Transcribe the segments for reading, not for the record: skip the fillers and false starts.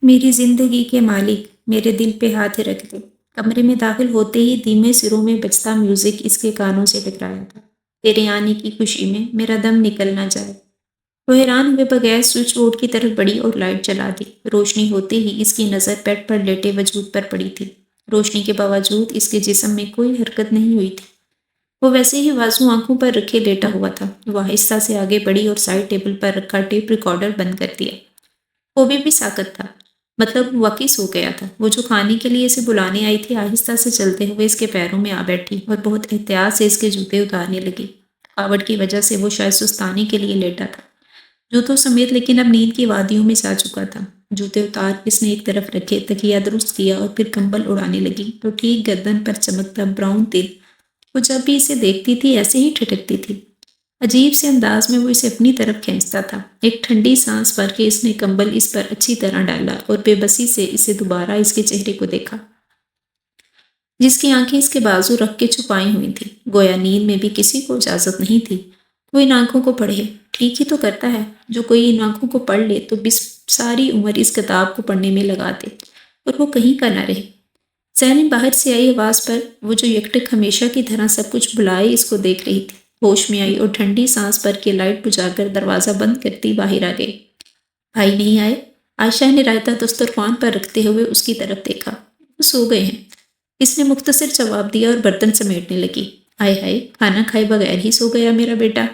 میری زندگی کے مالک میرے دل پہ ہاتھ رکھ دے۔ کمرے میں داخل ہوتے ہی دھیمے سروں میں بجتا میوزک اس کے کانوں سے ٹکرایا تھا۔ تیرے آنے کی خوشی میں میرا دم نکل نہ جائے۔ وہ حیران ہوئے بغیر سوئچ بورڈ کی طرف بڑھی اور لائٹ جلا دی۔ روشنی ہوتے ہی اس کی نظر بیڈ پر لیٹے وجود پر پڑی تھی۔ روشنی کے باوجود اس کے جسم میں کوئی حرکت نہیں ہوئی تھی۔ وہ ویسے ہی بازو آنکھوں پر رکھے لیٹا ہوا تھا۔ وہ آہستہ سے آگے بڑھی اور سائڈ ٹیبل پر رکھا ٹیپ ریکارڈر بند کر دیا۔ وہ بھی ساکت تھا، مطلب واقعی سو گیا تھا۔ وہ جو کھانے کے لیے اسے بلانے آئی تھی آہستہ سے چلتے ہوئے اس کے پیروں میں آ بیٹھی اور بہت احتیاط سے اس کے جوتے اتارنے لگی۔ تھکاوٹ کی وجہ سے وہ شاید سستانے کے لیے لیٹا تھا جوتوں سمیت، لیکن اب نیند کی وادیوں میں جا چکا تھا۔ جوتے اتار اس نے ایک طرف رکھے، تکیہ درست کیا اور پھر کمبل اڑانے لگی تو ٹھیک گردن پر چمکتا براؤن تل وہ جب بھی اسے دیکھتی تھی ایسے ہی ٹھٹکتی تھی۔ عجیب سے انداز میں وہ اسے اپنی طرف کھینچتا تھا۔ ایک ٹھنڈی سانس بھر کے اس نے کمبل اس پر اچھی طرح ڈالا اور بے بسی سے اسے دوبارہ اس کے چہرے کو دیکھا، جس کی آنکھیں اس کے بازو رکھ کے چھپائی ہوئی تھیں، گویا نیند میں بھی کسی کو اجازت نہیں تھی کوئی ان آنکھوں کو پڑھے۔ ٹھیک ہی تو کرتا ہے، جو کوئی ان آنکھوں کو پڑھ لے تو ساری عمر اس کتاب کو پڑھنے میں لگا دے اور وہ کہیں کا نہ رہے۔ زینب باہر سے آئی آواز پر وہ جو یکٹک ہمیشہ کی طرح سب کچھ بلائے اس کو دیکھ رہی تھی، ہوش میں آئی اور ٹھنڈی سانس بھر کے لائٹ بجھا کر دروازہ بند کرتی باہر آ گئی۔ بھائی نہیں آئے؟ عائشہ نے رائتہ دسترخوان پر رکھتے ہوئے اس کی طرف دیکھا۔ وہ سو گئے ہیں، اس نے مختصر جواب دیا اور برتن سمیٹنے لگی۔ آئے ہائے، کھانا کھائے بغیر ہی سو گیا میرا بیٹا۔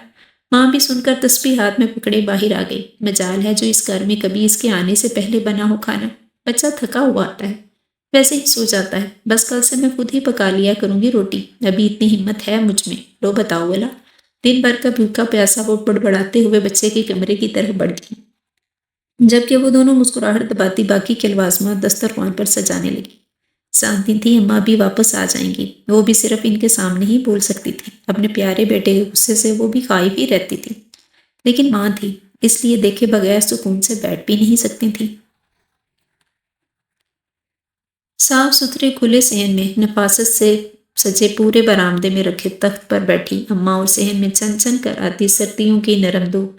ماں بھی سن کر تسبیح ہاتھ میں پکڑے باہر آ گئی۔ مجال ہے جو اس گھر میں کبھی اس کے آنے سے پہلے بنا ہو کھانا۔ بچہ تھکا ہوا آتا ہے، ویسے ہی سو جاتا ہے۔ بس کل سے میں خود ہی پکا لیا کروں گی روٹی، ابھی اتنی ہمت ہے مجھ میں۔ لو بتاؤ بولا۔ دن بھر کا بھوکا پیاسا وہ بڑبڑاتے ہوئے بچے کے کمرے کی طرف بڑھ گئی، جبکہ وہ دونوں مسکراہٹ دباتی باقی کے لوازمات دسترخوان پر سجانے لگی۔ جانتی تھی اماں بھی واپس آ جائیں گی، وہ بھی صرف ان کے سامنے ہی بول سکتی تھی۔ اپنے پیارے بیٹے کے غصے سے وہ بھی خائف ہی رہتی تھی، لیکن ماں تھی، اس لیے دیکھے بغیر سکون سے بیٹھ بھی نہیں سکتی تھی۔ صاف ستھرے کھلے صحن میں نفاست سے سجے پورے برآمدے میں رکھے تخت پر بیٹھی اماں اور صحن میں چن چن کر آتی سردیوں کی نرم دھوپ،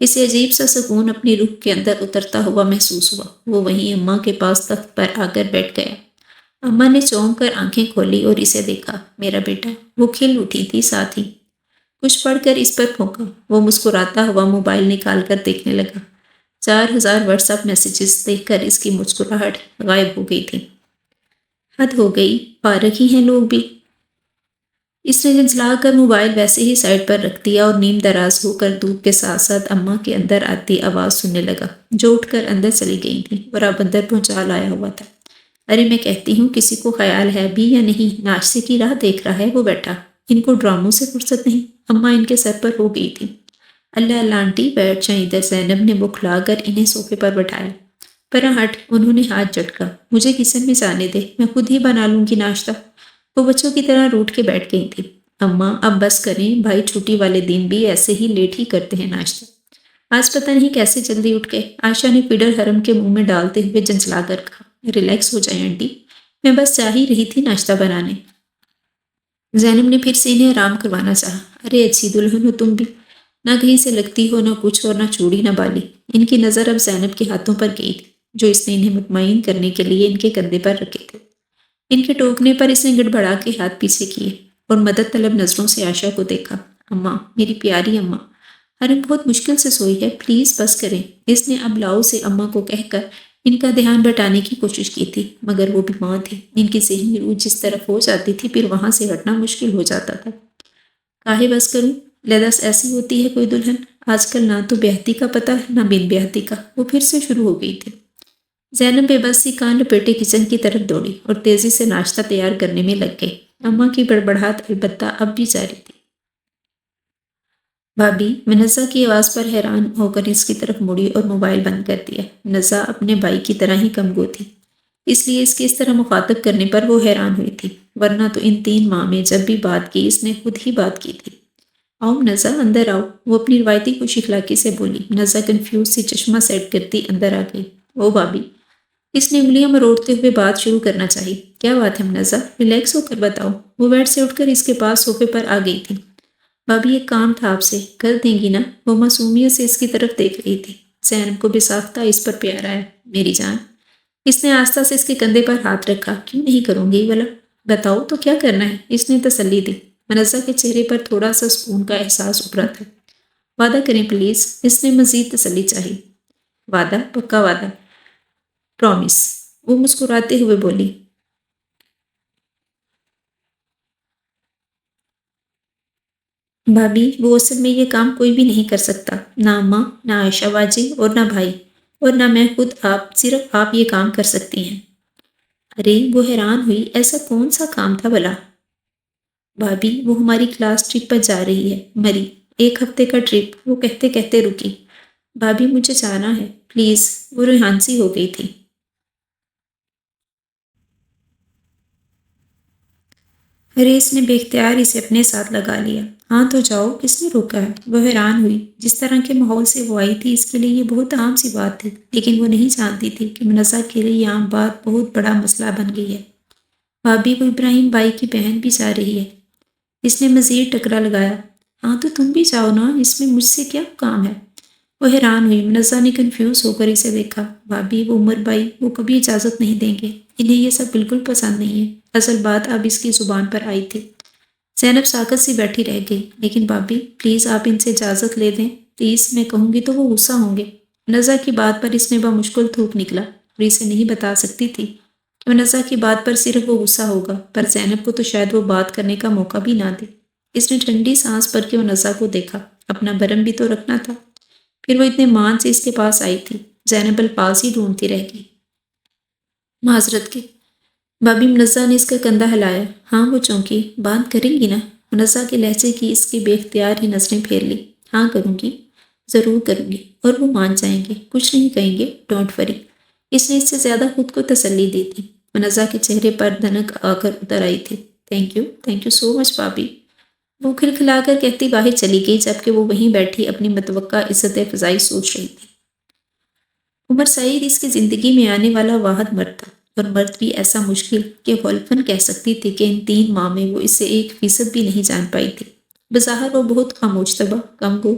اسے عجیب سا سکون اپنی روح کے اندر اترتا ہوا محسوس ہوا۔ وہ وہیں اماں کے پاس تخت پر آ کر بیٹھ گیا۔ اماں نے چونک کر آنکھیں کھولی اور اسے دیکھا۔ میرا بیٹا، وہ کھل اٹھی تھی، ساتھ ہی کچھ پڑھ کر اس پر پھونکا۔ وہ مسکراتا ہوا موبائل نکال کر دیکھنے لگا۔ 4000 واٹس ایپ میسیجز دیکھ کر اس کی مسکراہٹ غائب ہو گئی تھی۔ حد ہو گئی، فارغ ہی ہیں لوگ بھی۔ اس نے جھنجھلا کر موبائل ویسے ہی سائڈ پر رکھ دیا اور نیم دراز ہو کر دودھ کے ساتھ ساتھ اماں کے اندر آتی آواز سننے لگا، جو اٹھ کر اندر چلی گئی تھی اور اب اندر پہنچا لایا ہوا تھا۔ ارے میں کہتی ہوں کسی کو خیال ہے بھی یا نہیں، ناشتے کی راہ دیکھ رہا ہے وہ بیٹھا، ان کو ڈراموں سے فرصت نہیں۔ اماں ان کے سر پر ہو گئی تھی۔ اللہ اللہ آنٹی بیٹھ جائیں ادھر۔ زینب نے بکھلا کر انہیں صوفے پر بٹھایا۔ پرا ہٹ، انہوں نے ہاتھ جھٹکا۔ مجھے کچن میں جانے دے، میں خود ہی بنا لوں گی ناشتہ۔ وہ بچوں کی طرح روٹھ کے بیٹھ گئی تھی۔ اماں اب بس کریں، بھائی چھٹی والے دن بھی ایسے ہی لیٹ ہی کرتے ہیں ناشتہ۔ آج پتہ نہیں کیسے جلدی اٹھ گئے۔ عائشہ نے فیڈر حرم کے منہ میں ڈالتے ہوئے جھنجھلا کر کہا۔ ریلیکس ہو جائیں آنٹی، میں بس جا ہی رہی تھی ناشتہ بنانے۔ زینب نے پھر سے انہیں آرام کروانا چاہا۔ ارے اچھی دلہن ہو تم بھی، نہ کہیں سے لگتی ہو، نہ کچھ اور نہ چوڑی نہ بالی۔ ان کی نظر اب زینب کے ہاتھوں پر گئی تھی، جو اس نے انہیں مطمئن کرنے کے لیے ان کے کندھے پر رکھے تھے۔ ان کے ٹوکنے پر اس نے گڑبڑا کے ہاتھ پیچھے کیے اور مدد طلب نظروں سے عائشہ کو دیکھا۔ اماں، میری پیاری اماں، حرم بہت مشکل سے سوئی ہے، پلیز بس کریں۔ اس نے اب لاؤ سے اماں کو کہہ کر ان کا دھیان بٹانے کی کوشش کی تھی، مگر وہ بھی ماں تھی، ان کی ذہنی روح جس طرف ہو جاتی تھی پھر وہاں سے ہٹنا مشکل ہو جاتا تھا۔ کاہے بس کروں، لدس ایسی ہوتی ہے کوئی دلہن، آج کل نہ تو بیاہتی کا پتہ نہ بن بیاہتی کا۔ وہ پھر سے شروع ہو گئی تھی۔ زینب بے بس سی کان لپیٹے کچن کی طرف دوڑی اور تیزی سے ناشتہ تیار کرنے میں لگ گئی۔ اماں کی بڑبڑاہٹ البتہ اب بھی جاری تھی۔ بھابی، میں نزا کی آواز پر حیران ہو کر اس کی طرف مڑی اور موبائل بند کر دیا۔ نزا اپنے بھائی کی طرح ہی کمگو تھی، اس لیے اس کے اس طرح مخاطب کرنے پر وہ حیران ہوئی تھی، ورنہ تو ان 3 ماہ میں جب بھی بات کی اس نے خود ہی بات کی تھی۔ آؤ نزا، اندر آؤ، وہ اپنی روایتی خوش اخلاقی سے بولی۔ نزا کنفیوز سی چشمہ سیٹ کرتی اندر آ گئی۔ او بھابی، اس نے انگلیاں مروڑتے ہوئے بات شروع کرنا چاہی۔ کیا بات ہے منزہ، ریلیکس ہو کر بتاؤ۔ وہ بیڈ سے اٹھ کر اس کے پاس صوفے پر آ گئی تھی۔ بھابی ایک کام تھا آپ سے، کر دیں گی نا؟ وہ معصومیت سے اس کی طرف دیکھ رہی تھی۔ زینب کو بے ساختہ اس پر پیار آیا۔ میری جان، اس نے آستہ سے اس کے کندھے پر ہاتھ رکھا۔ کیوں نہیں کروں گی بلا؟ بتاؤ تو کیا کرنا ہے؟ اس نے تسلی دی۔ منزہ کے چہرے پر تھوڑا سا سکون کا احساس ابھرا تھا۔ وعدہ کریں پلیز، اس نے مزید تسلی چاہی۔ وعدہ، پکا وعدہ، پرومس، وہ مسکراتے ہوئے بولی۔ بھابھی، وہ اصل میں یہ کام کوئی بھی نہیں کر سکتا، نہ اماں، نہ عائشہ باجی اور نہ بھائی، اور نہ میں خود، آپ، صرف آپ یہ کام کر سکتی ہیں۔ ارے، وہ حیران ہوئی، ایسا کون سا کام تھا بھلا؟ بھابھی، وہ ہماری کلاس ٹرپ پر جا رہی ہے، مری، 1 ہفتے کا ٹرپ، وہ کہتے کہتے رکی۔ بھابھی، مجھے جانا ہے پلیز، وہ ریحانسی ہو گئی تھی۔ ارے، اس نے بے اختیار اسے اپنے ساتھ لگا لیا۔ ہاں تو جاؤ، کس نے روکا ہے؟ وہ حیران ہوئی۔ جس طرح کے ماحول سے وہ آئی تھی اس کے لیے یہ بہت عام سی بات تھی، لیکن وہ نہیں جانتی تھی کہ منزہ کے لیے یہ عام بات بہت بڑا مسئلہ بن گئی ہے۔ بھابھی، وہ ابراہیم بھائی کی بہن بھی جا رہی ہے۔ اس نے مزید ٹکرا لگایا۔ ہاں تو تم بھی جاؤ نا، اس میں مجھ سے کیا کام ہے؟ وہ حیران ہوئی۔ منزہ نے کنفیوز ہو کر اسے دیکھا۔ بھابھی، وہ عمر بھائی، وہ کبھی اجازت نہیں دیں گے، انہیں یہ سب بالکل پسند نہیں ہے۔ اصل بات اب اس کی زبان پر آئی تھی۔ زینب ساکت سی بیٹھی رہ گئی۔ لیکن بھابھی، پلیز آپ ان سے اجازت لے دیں، پلیز، میں کہوں گی تو وہ غصہ ہوں گے۔ منزہ کی بات پر اس نے بمشکل تھوک نکلا، اور اسے نہیں بتا سکتی تھی کہ منزہ کی بات پر صرف وہ غصہ ہوگا، پر زینب کو تو شاید وہ بات کرنے کا موقع بھی نہ دے۔ اس نے ٹھنڈی سانس بھر کے منزہ کو دیکھا۔ اپنا بھرم بھی تو رکھنا تھا۔ پھر وہ اتنے مان سے اس کے پاس آئی تھی۔ زینب الفاظ ہی ڈھونڈتی رہ گئی۔ معذرت کے۔ بھابھی، منزہ نے اس کا کندھا ہلایا۔ ہاں، وہ چونکی، بات کریں گی نا؟ منزہ کے لہجے کی اس کی بے اختیار ہی نظریں پھیر لی۔ ہاں کروں گی، ضرور کروں گی، اور وہ مان جائیں گے، کچھ نہیں کہیں گے، ڈونٹ وری۔ اس نے اس سے زیادہ خود کو تسلی دی تھی۔ منزہ کے چہرے پر دھنک آ کر اتر آئی تھی۔ تھینک یو سو مچ بھابھی، وہ کھلکھلا کر کہتی باہر چلی گئی، جبکہ وہ وہیں بیٹھی اپنی متوقع عزت فضائی سوچ رہی تھی۔ عمر سعید اس کی زندگی میں آنے والا واحد مرد تھا، اور مرد بھی ایسا مشکل کہ غالباً کہہ سکتی تھی کہ ان 3 ماہ میں وہ اسے 1% بھی نہیں جان پائی تھی۔ بظاہر وہ بہت خاموش طبع، کم گو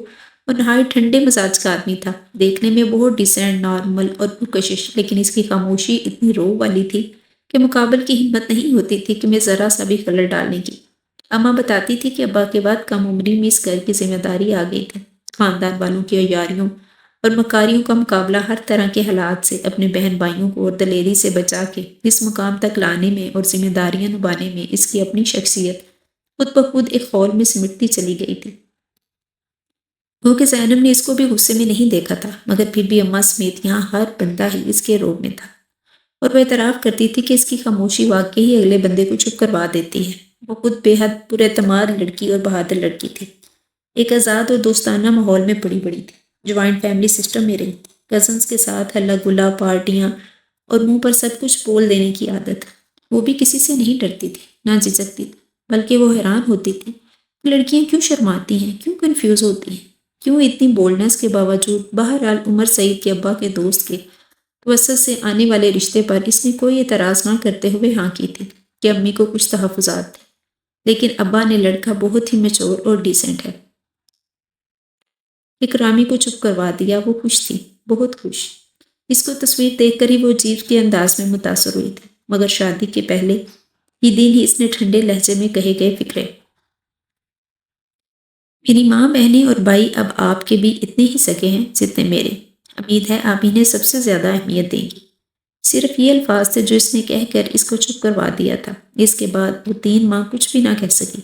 اور نہایت ٹھنڈے مزاج کا آدمی تھا، دیکھنے میں بہت ڈیسینٹ، نارمل اور پرکشش، لیکن اس کی خاموشی اتنی رو والی تھی کہ مقابل کی ہمت نہیں ہوتی تھی کہ میں ذرا سا بھی خلل ڈالنے کی۔ اماں بتاتی تھی کہ ابا کے بعد کم عمری میں اس گھر کی ذمہ داری آ گئی تھی، خاندان والوں کی عیاریوں اور مکاریوں کا مقابلہ ہر طرح کے حالات سے اپنے بہن بھائیوں کو اور دلیری سے بچا کے اس مقام تک لانے میں اور ذمہ داریاں نبھانے میں اس کی اپنی شخصیت خود بخود ایک خول میں سمٹتی چلی گئی تھی۔ وہ کہ زینب نے اس کو بھی غصے میں نہیں دیکھا تھا، مگر پھر بھی اماں سمیت یہاں ہر بندہ ہی اس کے روب میں تھا، اور وہ اعتراف کرتی تھی کہ اس کی خاموشی واقعی ہی اگلے بندے کو چپ کروا دیتی ہے۔ وہ خود بے حد پراعتماد لڑکی اور بہادر لڑکی تھی، ایک آزاد اور دوستانہ ماحول میں پڑی بڑی تھی، جوائنٹ فیملی سسٹم میں رہی تھی، کزنس کے ساتھ ہلا گلا، پارٹیاں اور منہ پر سب کچھ بول دینے کی عادت۔ وہ بھی کسی سے نہیں ڈرتی تھی، نہ جھجکتی تھی، بلکہ وہ حیران ہوتی تھی کہ لڑکیاں کیوں شرماتی ہیں، کیوں کنفیوز ہوتی ہیں، کیوں اتنی بولڈنس کے باوجود۔ بہرحال عمر سعید کے ابا کے دوست کے توسط سے آنے والے رشتے پر اس نے کوئی اعتراض نہ کرتے ہوئے ہاں کی تھی کہ امی کو کچھ تحفظات تھے، لیکن ابا نے لڑکا بہت ہی میچور اور ڈیسنٹ ہے۔ اکرامی کو چپ کروا دیا۔ وہ خوش تھی، بہت خوش۔ اس کو تصویر دیکھ کر ہی وہ عجیب کے انداز میں متاثر ہوئی تھی، مگر شادی کے پہلے ہی دن ہی اس نے ٹھنڈے لہجے میں کہے گئے فکرے: میری ماں، بہنیں اور بھائی اب آپ کے بھی اتنے ہی سگے ہیں جتنے میرے، امید ہے آپ انہیں سب سے زیادہ اہمیت دیں گی۔ صرف یہ الفاظ تھے جو اس نے کہہ کر اس کو چپ کروا دیا تھا۔ اس کے بعد وہ 3 ماہ کچھ بھی نہ کہہ سکی۔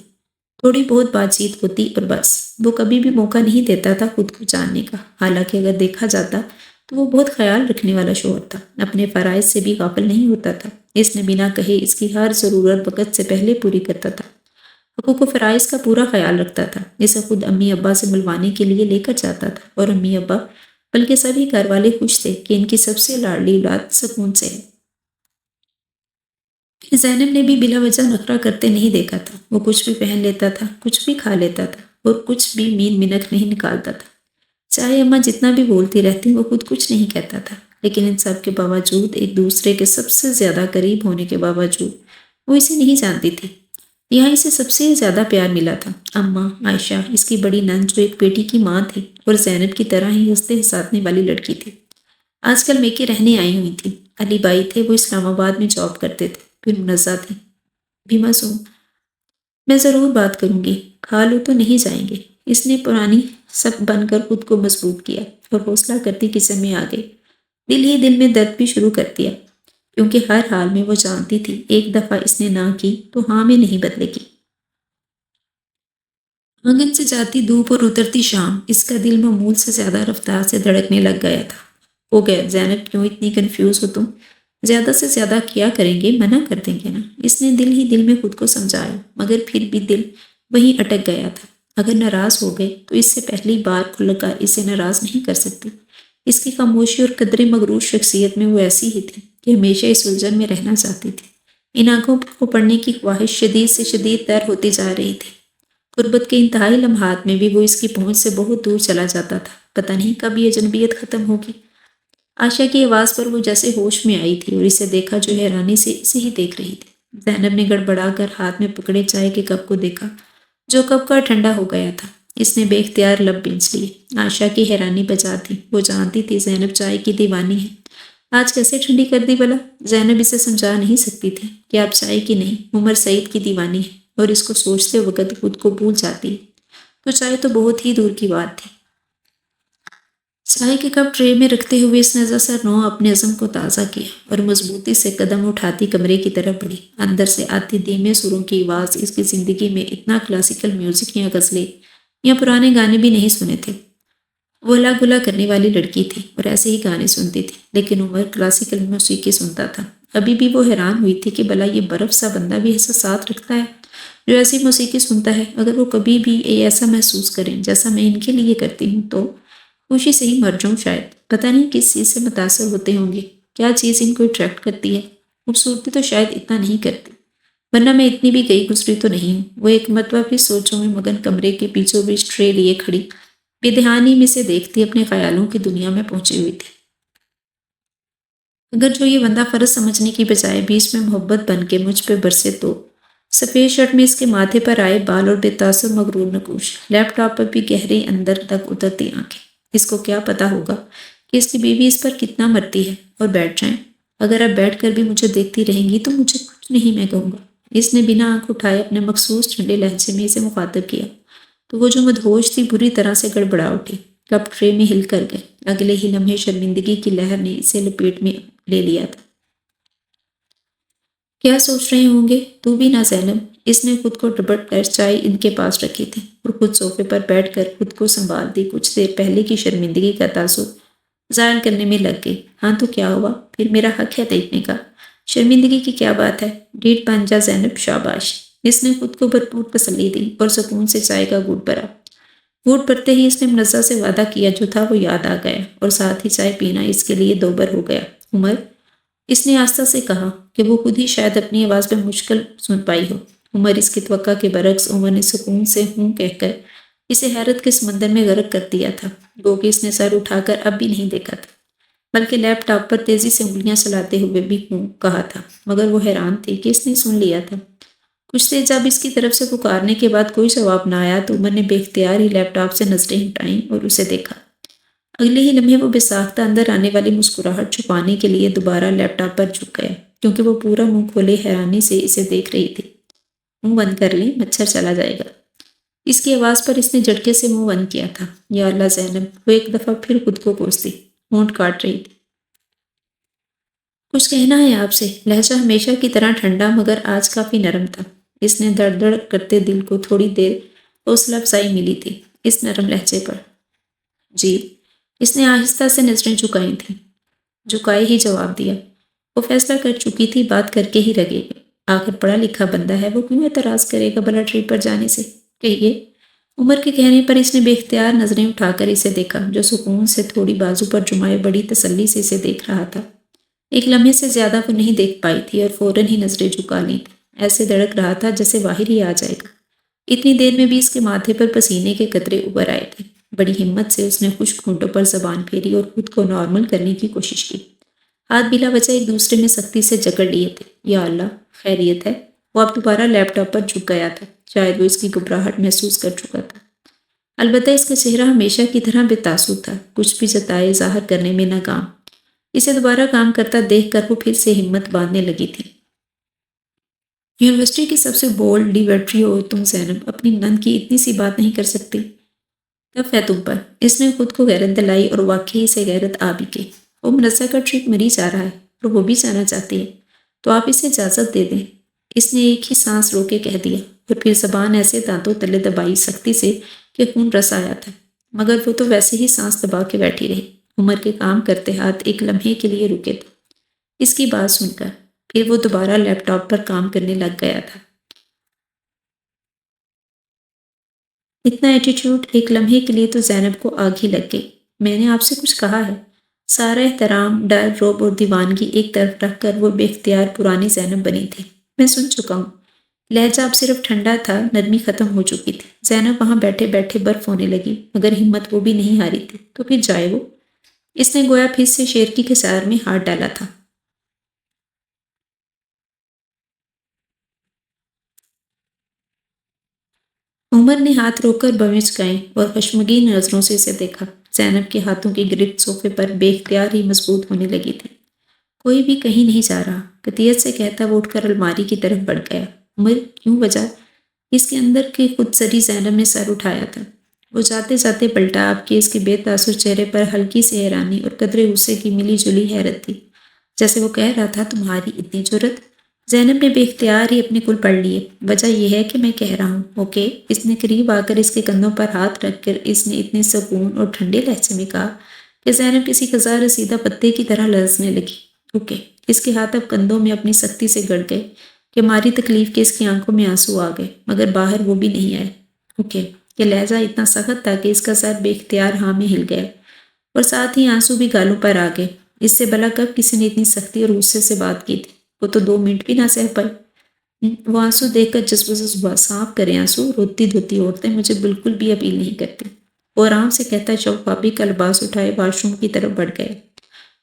تھوڑی بہت بات چیت ہوتی اور بس۔ وہ کبھی بھی موقع نہیں دیتا تھا خود کو جاننے کا، حالانکہ اگر دیکھا جاتا تو وہ بہت خیال رکھنے والا شوہر تھا، اپنے فرائض سے بھی غافل نہیں ہوتا تھا۔ اس نے بنا کہے اس کی ہر ضرورت وقت سے پہلے پوری کرتا تھا، حقوق و فرائض کا پورا خیال رکھتا تھا، اسے خود امی ابا سے ملوانے کے لیے لے کر جاتا تھا، اور امی ابا بلکہ سبھی گھر والے خوش تھے کہ ان کی سب سے لاڈلی اولاد سکون سے ہے۔ پھر زینب نے بھی بلا وجہ نخرہ کرتے نہیں دیکھا تھا۔ وہ کچھ بھی پہن لیتا تھا، کچھ بھی کھا لیتا تھا، اور کچھ بھی مین منک نہیں نکالتا تھا۔ چاہے اماں جتنا بھی بولتی رہتی، وہ خود کچھ نہیں کہتا تھا، لیکن ان سب کے باوجود، ایک دوسرے کے سب سے زیادہ قریب ہونے کے باوجود، وہ اسے نہیں جانتی تھی۔ یہاں اسے سب سے زیادہ پیار ملا تھا۔ اماں، عائشہ، اس کی بڑی نند جو ایک بیٹی کی ماں تھی اور زینب کی طرح ہی ہنستے ہسانے والی لڑکی تھی، آج کل میکے رہنے آئی ہوئی تھی۔ علی بھائی تھے، وہ اسلام آباد میں جاب کرتے تھے، پھر منزہ تھے، بھی معصوم۔ میں ضرور بات کروں گی، کھا لو تو نہیں جائیں گے۔ اس نے پرانی سب بن کر خود کو مضبوط کیا اور حوصلہ کرتی کچن میں آ گئی۔ دل ہی دل میں درد بھی شروع کر دیا، کیونکہ ہر حال میں وہ جانتی تھی ایک دفعہ اس نے نہ کی تو ہاں میں نہیں بدلے گی۔ آنگن سے جاتی دھوپ اور اترتی شام، اس کا دل معمول سے زیادہ رفتار سے دھڑکنے لگ گیا تھا۔ ہو گیا زینب، کیوں اتنی کنفیوز ہو تم؟ زیادہ سے زیادہ کیا کریں گے، منع کر دیں گے نا؟ اس نے دل ہی دل میں خود کو سمجھایا، مگر پھر بھی دل وہیں اٹک گیا تھا۔ اگر ناراض ہو گئے تو اس سے پہلی بار کھل کر اسے ناراض نہیں کر سکتی۔ اس کی خاموشی اور قدرے مغرور شخصیت میں وہ ایسی ہی تھی کہ ہمیشہ اس الجھن میں رہنا چاہتی تھی۔ ان آنکھوں کو پڑھنے کی خواہش شدید سے شدید تر ہوتی جا رہی تھی۔ غربت کے انتہائی لمحات میں بھی وہ اس کی پہنچ سے بہت دور چلا جاتا تھا۔ پتہ نہیں کب یہ اجنبیت ختم ہوگی۔ آشا کی آواز پر وہ جیسے ہوش میں آئی تھی اور اسے دیکھا جو حیرانی سے اسے ہی دیکھ رہی تھی۔ زینب نے گڑبڑا کر ہاتھ میں پکڑے چائے کے کپ کو دیکھا جو کب کا ٹھنڈا ہو گیا تھا۔ اس نے بے اختیار لب بینچ لیے۔ آشا کی حیرانی بجا تھی، وہ جانتی تھی زینب چائے کی دیوانی ہے۔ آج کیسے ٹھنڈی کر دی بلا؟ زینب اسے سمجھا نہیں سکتی تھی کہ آپ چائے کی نہیں، عمر سعید کی دیوانی ہے، اور اس کو سوچتے وقت خود کو بھول جاتی ہے تو چائے تو بہت ہی دور کی بات تھی۔ چائے کے کپ ٹرے میں رکھتے ہوئے اس نے ذرا نو اپنے عزم کو تازہ کیا اور مضبوطی سے قدم اٹھاتی کمرے کی طرف بڑھی۔ اندر سے آتی دھیمے سروں کی آواز اس کی زندگی میں اتنا کلاسیکل میوزک یا غزلیں یا پرانے گانے بھی نہیں سنے تھے۔ وہ ہلا گلا کرنے والی لڑکی تھی اور ایسے ہی گانے سنتی تھی، لیکن عمر کلاسیکل موسیقی سنتا تھا۔ ابھی بھی وہ حیران ہوئی تھی کہ بھلا یہ برف سا بندہ بھی احساسات رکھتا ہے جو ایسی موسیقی سنتا ہے۔ اگر وہ کبھی بھی ایسا محسوس کریں جیسا میں ان کے لیے کرتی ہوں تو خوشی سے ہی مر جاؤں شاید۔ پتہ نہیں کس چیز سے متاثر ہوتے ہوں گے، کیا چیز ان کو اٹریکٹ کرتی ہے۔ خوبصورتی تو شاید اتنا نہیں کرتی، ورنہ میں اتنی بھی گئی گزری تو نہیں ہوں۔ وہ ایک مرتبہ بھی سوچوں میں مگن کمرے کے بیچوں بیچ ٹرے لیے کھڑی بے دھیانی میں سے دیکھتی اپنے خیالوں کی دنیا میں پہنچی ہوئی تھی۔ اگر جو یہ بندہ فرض سمجھنے کی بجائے بیچ میں محبت بن کے مجھ پہ برسے تو؟ سفید شرٹ میں اس کے ماتھے پر آئے بال اور بے تاثر مغرور نقوش، لیپ ٹاپ پر بھی گہری اندر تک اترتی آنکھیں۔ اس کو کیا پتا ہوگا کہ اس کی بیوی اس پر کتنا مرتی ہے؟ اور بیٹھ جائیں، اگر اب بیٹھ کر بھی مجھے دیکھتی رہیں گی تو مجھے کچھ نہیں میں کہوں گا۔ اس نے بنا آنکھ اٹھائے اپنے مخصوص ٹھنڈے لہجے میں اسے مخاطب کیا تو وہ جو مدہوش تھی بری طرح سے گڑبڑا اٹھی۔ کپ ٹرے میں ہل کر گئے۔ اگلے ہی لمحے شرمندگی کی لہر نے اسے لپیٹ میں لے لیا تھا۔ کیا سوچ رہے ہوں گے؟ تو بھی نہ زینب۔ اس نے خود کو ڈبٹ کر چائے ان کے پاس رکھی تھی اور خود صوفے پر بیٹھ کر خود کو سنبھال دی۔ کچھ دیر پہلے کی شرمندگی کا تاثر ظاہر کرنے میں لگ گئی۔ ہاں تو کیا ہوا؟ پھر میرا حق ہے دیکھنے کا۔ شرمندگی کی کیا بات ہے؟ ڈیٹ بن جا زینب، شاباش۔ اس نے خود کو بھرپور تسلی دی اور سکون سے چائے کا گھونٹ بھرا۔ گھونٹ بھرتے ہی اس نے منزہ سے وعدہ کیا جو تھا وہ یاد آ گیا اور ساتھ ہی چائے پینا اس کے لیے دوبر ہو گیا۔ عمر، اس نے آستہ سے کہا کہ وہ خود ہی شاید اپنی آواز میں مشکل سن پائی ہو۔ عمر اس کی توقع کے برعکس عمر نے سکون سے ہوں کہہ کر اسے حیرت کے سمندر میں غرق کر دیا تھا۔ گو کہ اس نے سر اٹھا کر اب بھی نہیں دیکھا تھا، بلکہ لیپ ٹاپ پر تیزی سے انگلیاں چلاتے ہوئے بھی ہوں کہا تھا، مگر وہ حیران تھی کہ اس نے سن لیا تھا۔ کچھ دیر جب اس کی طرف سے پکارنے کے بعد کوئی جواب نہ آیا تو عمر نے بے اختیار ہی لیپ ٹاپ سے نظریں ہٹائیں اور اسے دیکھا۔ اگلے ہی لمحے وہ بے ساختہ اندر آنے والی مسکراہٹ چھپانے کے لیے دوبارہ لیپ ٹاپ پر جھک گیا، کیونکہ وہ پورا منہ کھولے حیرانی سے اسے دیکھ رہی تھی۔ منہ بند کر لیں، مچھر چلا جائے گا۔ اس کی آواز پر اس نے جھٹکے سے منہ بند کیا تھا۔ یا اللہ زینب، وہ ایک دفعہ پھر خود کو کوستی، ہونٹ کاٹ رہی تھی۔ کچھ کہنا ہے آپ سے؟ لہجہ ہمیشہ کی طرح ٹھنڈا مگر آج کافی نرم تھا۔ اس نے دڑ دڑ کرتے دل کو تھوڑی دیر حوصلہ افزائی ملی تھی اس نرم لہجے پر۔ جی، اس نے آہستہ سے نظریں جھکائی تھیں۔ جھکائے ہی جواب دیا۔ وہ فیصلہ کر چکی تھی بات کر کے ہی رگے گی۔ آخر پڑھا لکھا بندہ ہے، وہ کیوں اعتراض کرے گا بلا ٹرپ پر جانے سے؟ کہیے۔ عمر کے کہنے پر اس نے بے اختیار نظریں اٹھا کر اسے دیکھا جو سکون سے تھوڑی بازو پر جمائے بڑی تسلی سے اسے دیکھ رہا تھا۔ ایک لمحے سے زیادہ وہ نہیں دیکھ پائی تھی اور فوراً ہی نظریں جھکا لیں تھی۔ ایسے دھڑک رہا تھا جیسے باہر ہی آ جائے گا۔ اتنی دیر میں بھی اس کے ماتھے پر پسینے کے قطرے ابھر آئے تھے۔ بڑی ہمت سے اس نے خشک ہونٹوں پر زبان پھیری اور خود کو نارمل کرنے کی کوشش کی۔ ہاتھ بلا وجہ ایک دوسرے میں سختی سے جکڑ لیے تھے۔ یا اللہ، خیریت ہے؟ وہ اب دوبارہ لیپ ٹاپ پر جھک گیا تھا، شاید وہ اس کی گھبراہٹ محسوس کر چکا تھا۔ البتہ اس کا چہرہ ہمیشہ کی طرح بے تاثر تھا، کچھ بھی جتائے ظاہر کرنے میں ناکام۔ اسے دوبارہ کام کرتا دیکھ کر وہ پھر سے ہمت باندھنے لگی تھی۔ یونیورسٹی کی سب سے بولڈ ڈیبیٹری ہو تم زینب، اپنی نند کی اتنی سی بات نہیں کر سکتی؟ کف ہے تم پر۔ اس نے خود کو غیرت دلائی اور واقعی سے غیرت آ بھی گئی۔ وہ منزہ کا ٹرک مریض آ رہا ہے اور وہ بھی جانا چاہتی ہے، تو آپ اسے اجازت دے دیں۔ اس نے ایک ہی سانس رو کے کہہ دیا اور پھر زبان ایسے دانتوں تلے دبائی سختی سے کہ خون رس آیا تھا، مگر وہ تو ویسے ہی سانس دبا کے بیٹھی رہی۔ عمر کے کام کرتے ہاتھ ایک لمحے کے لیے رکے تھے اس کی بات سن کر، پھر وہ دوبارہ لیپ ٹاپ پر کام کرنے لگ گیا تھا۔ اتنا ایٹیٹیوڈ ایک لمحے کے لیے تو زینب کو آگ ہی لگ گئی۔ میں نے آپ سے کچھ کہا ہے؟ سارا احترام، ڈر، رعب اور دیوانگی ایک طرف رکھ کر وہ بے اختیار پرانی زینب بنی تھی۔ میں سن چکا ہوں۔ لہجہ اب صرف ٹھنڈا تھا، نرمی ختم ہو چکی تھی۔ زینب وہاں بیٹھے بیٹھے برف ہونے لگی، مگر ہمت وہ بھی نہیں ہاری تھی، تو پھر جائے وہ۔ اس نے گویا پھر سے شیر کی کسار میں ہاتھ ڈالا تھا۔ عمر نے ہاتھ روک کر بوچھ گئے اور خشمگین نظروں سے اسے دیکھا۔ زینب کے ہاتھوں کی گرفت صوفے پر بے اختیار ہی مضبوط ہونے لگی تھی۔ کوئی بھی کہیں نہیں جا رہا، قطعیت سے کہتا وہ اٹھ کر الماری کی طرف بڑھ گیا۔ عمر کیوں وجہ؟ اس کے اندر کی خود سری زینب نے سر اٹھایا تھا۔ وہ جاتے جاتے پلٹا، اب کہ اس کے بے تاثر چہرے پر ہلکی سی حیرانی اور قدرے غصے کی ملی جلی حیرت تھی، جیسے وہ کہہ رہا تھا تمہاری اتنی جرت؟ زینب نے بے اختیار ہی اپنے کل پڑھ لیے۔ وجہ یہ ہے کہ میں کہہ رہا ہوں، اوکے؟ اس نے قریب آ کر اس کے کندھوں پر ہاتھ رکھ کر اس نے اتنے سکون اور ٹھنڈے لہجے میں کہا کہ زینب کسی خزاں رسیدہ پتے کی طرح لرزنے لگی۔ اوکے۔ اس کے ہاتھ اب کندھوں میں اپنی سختی سے گڑ گئے کہ ماری تکلیف کے اس کی آنکھوں میں آنسو آ گئے، مگر باہر وہ بھی نہیں آئے۔ اوکے۔ یہ لہجہ اتنا سخت تھا کہ اس کا سر بے اختیار ہاں میں ہل گیا اور ساتھ ہی آنسو بھی گالوں پر آ گئے۔ اس سے بھلا کب کسی نے اتنی سختی اور غصے سے بات کی تھی؟ وہ تو 2 منٹ بھی نہ سہ پائی۔ وہ آنسو دیکھ کر جذبہ ہوا، صاف کریں آنسو، روتی دھوتی عورتیں مجھے بالکل بھی اپیل نہیں کرتی۔ وہ آرام سے کہتا شفافی کا لباس اٹھائے واش روم کی طرف بڑھ گیا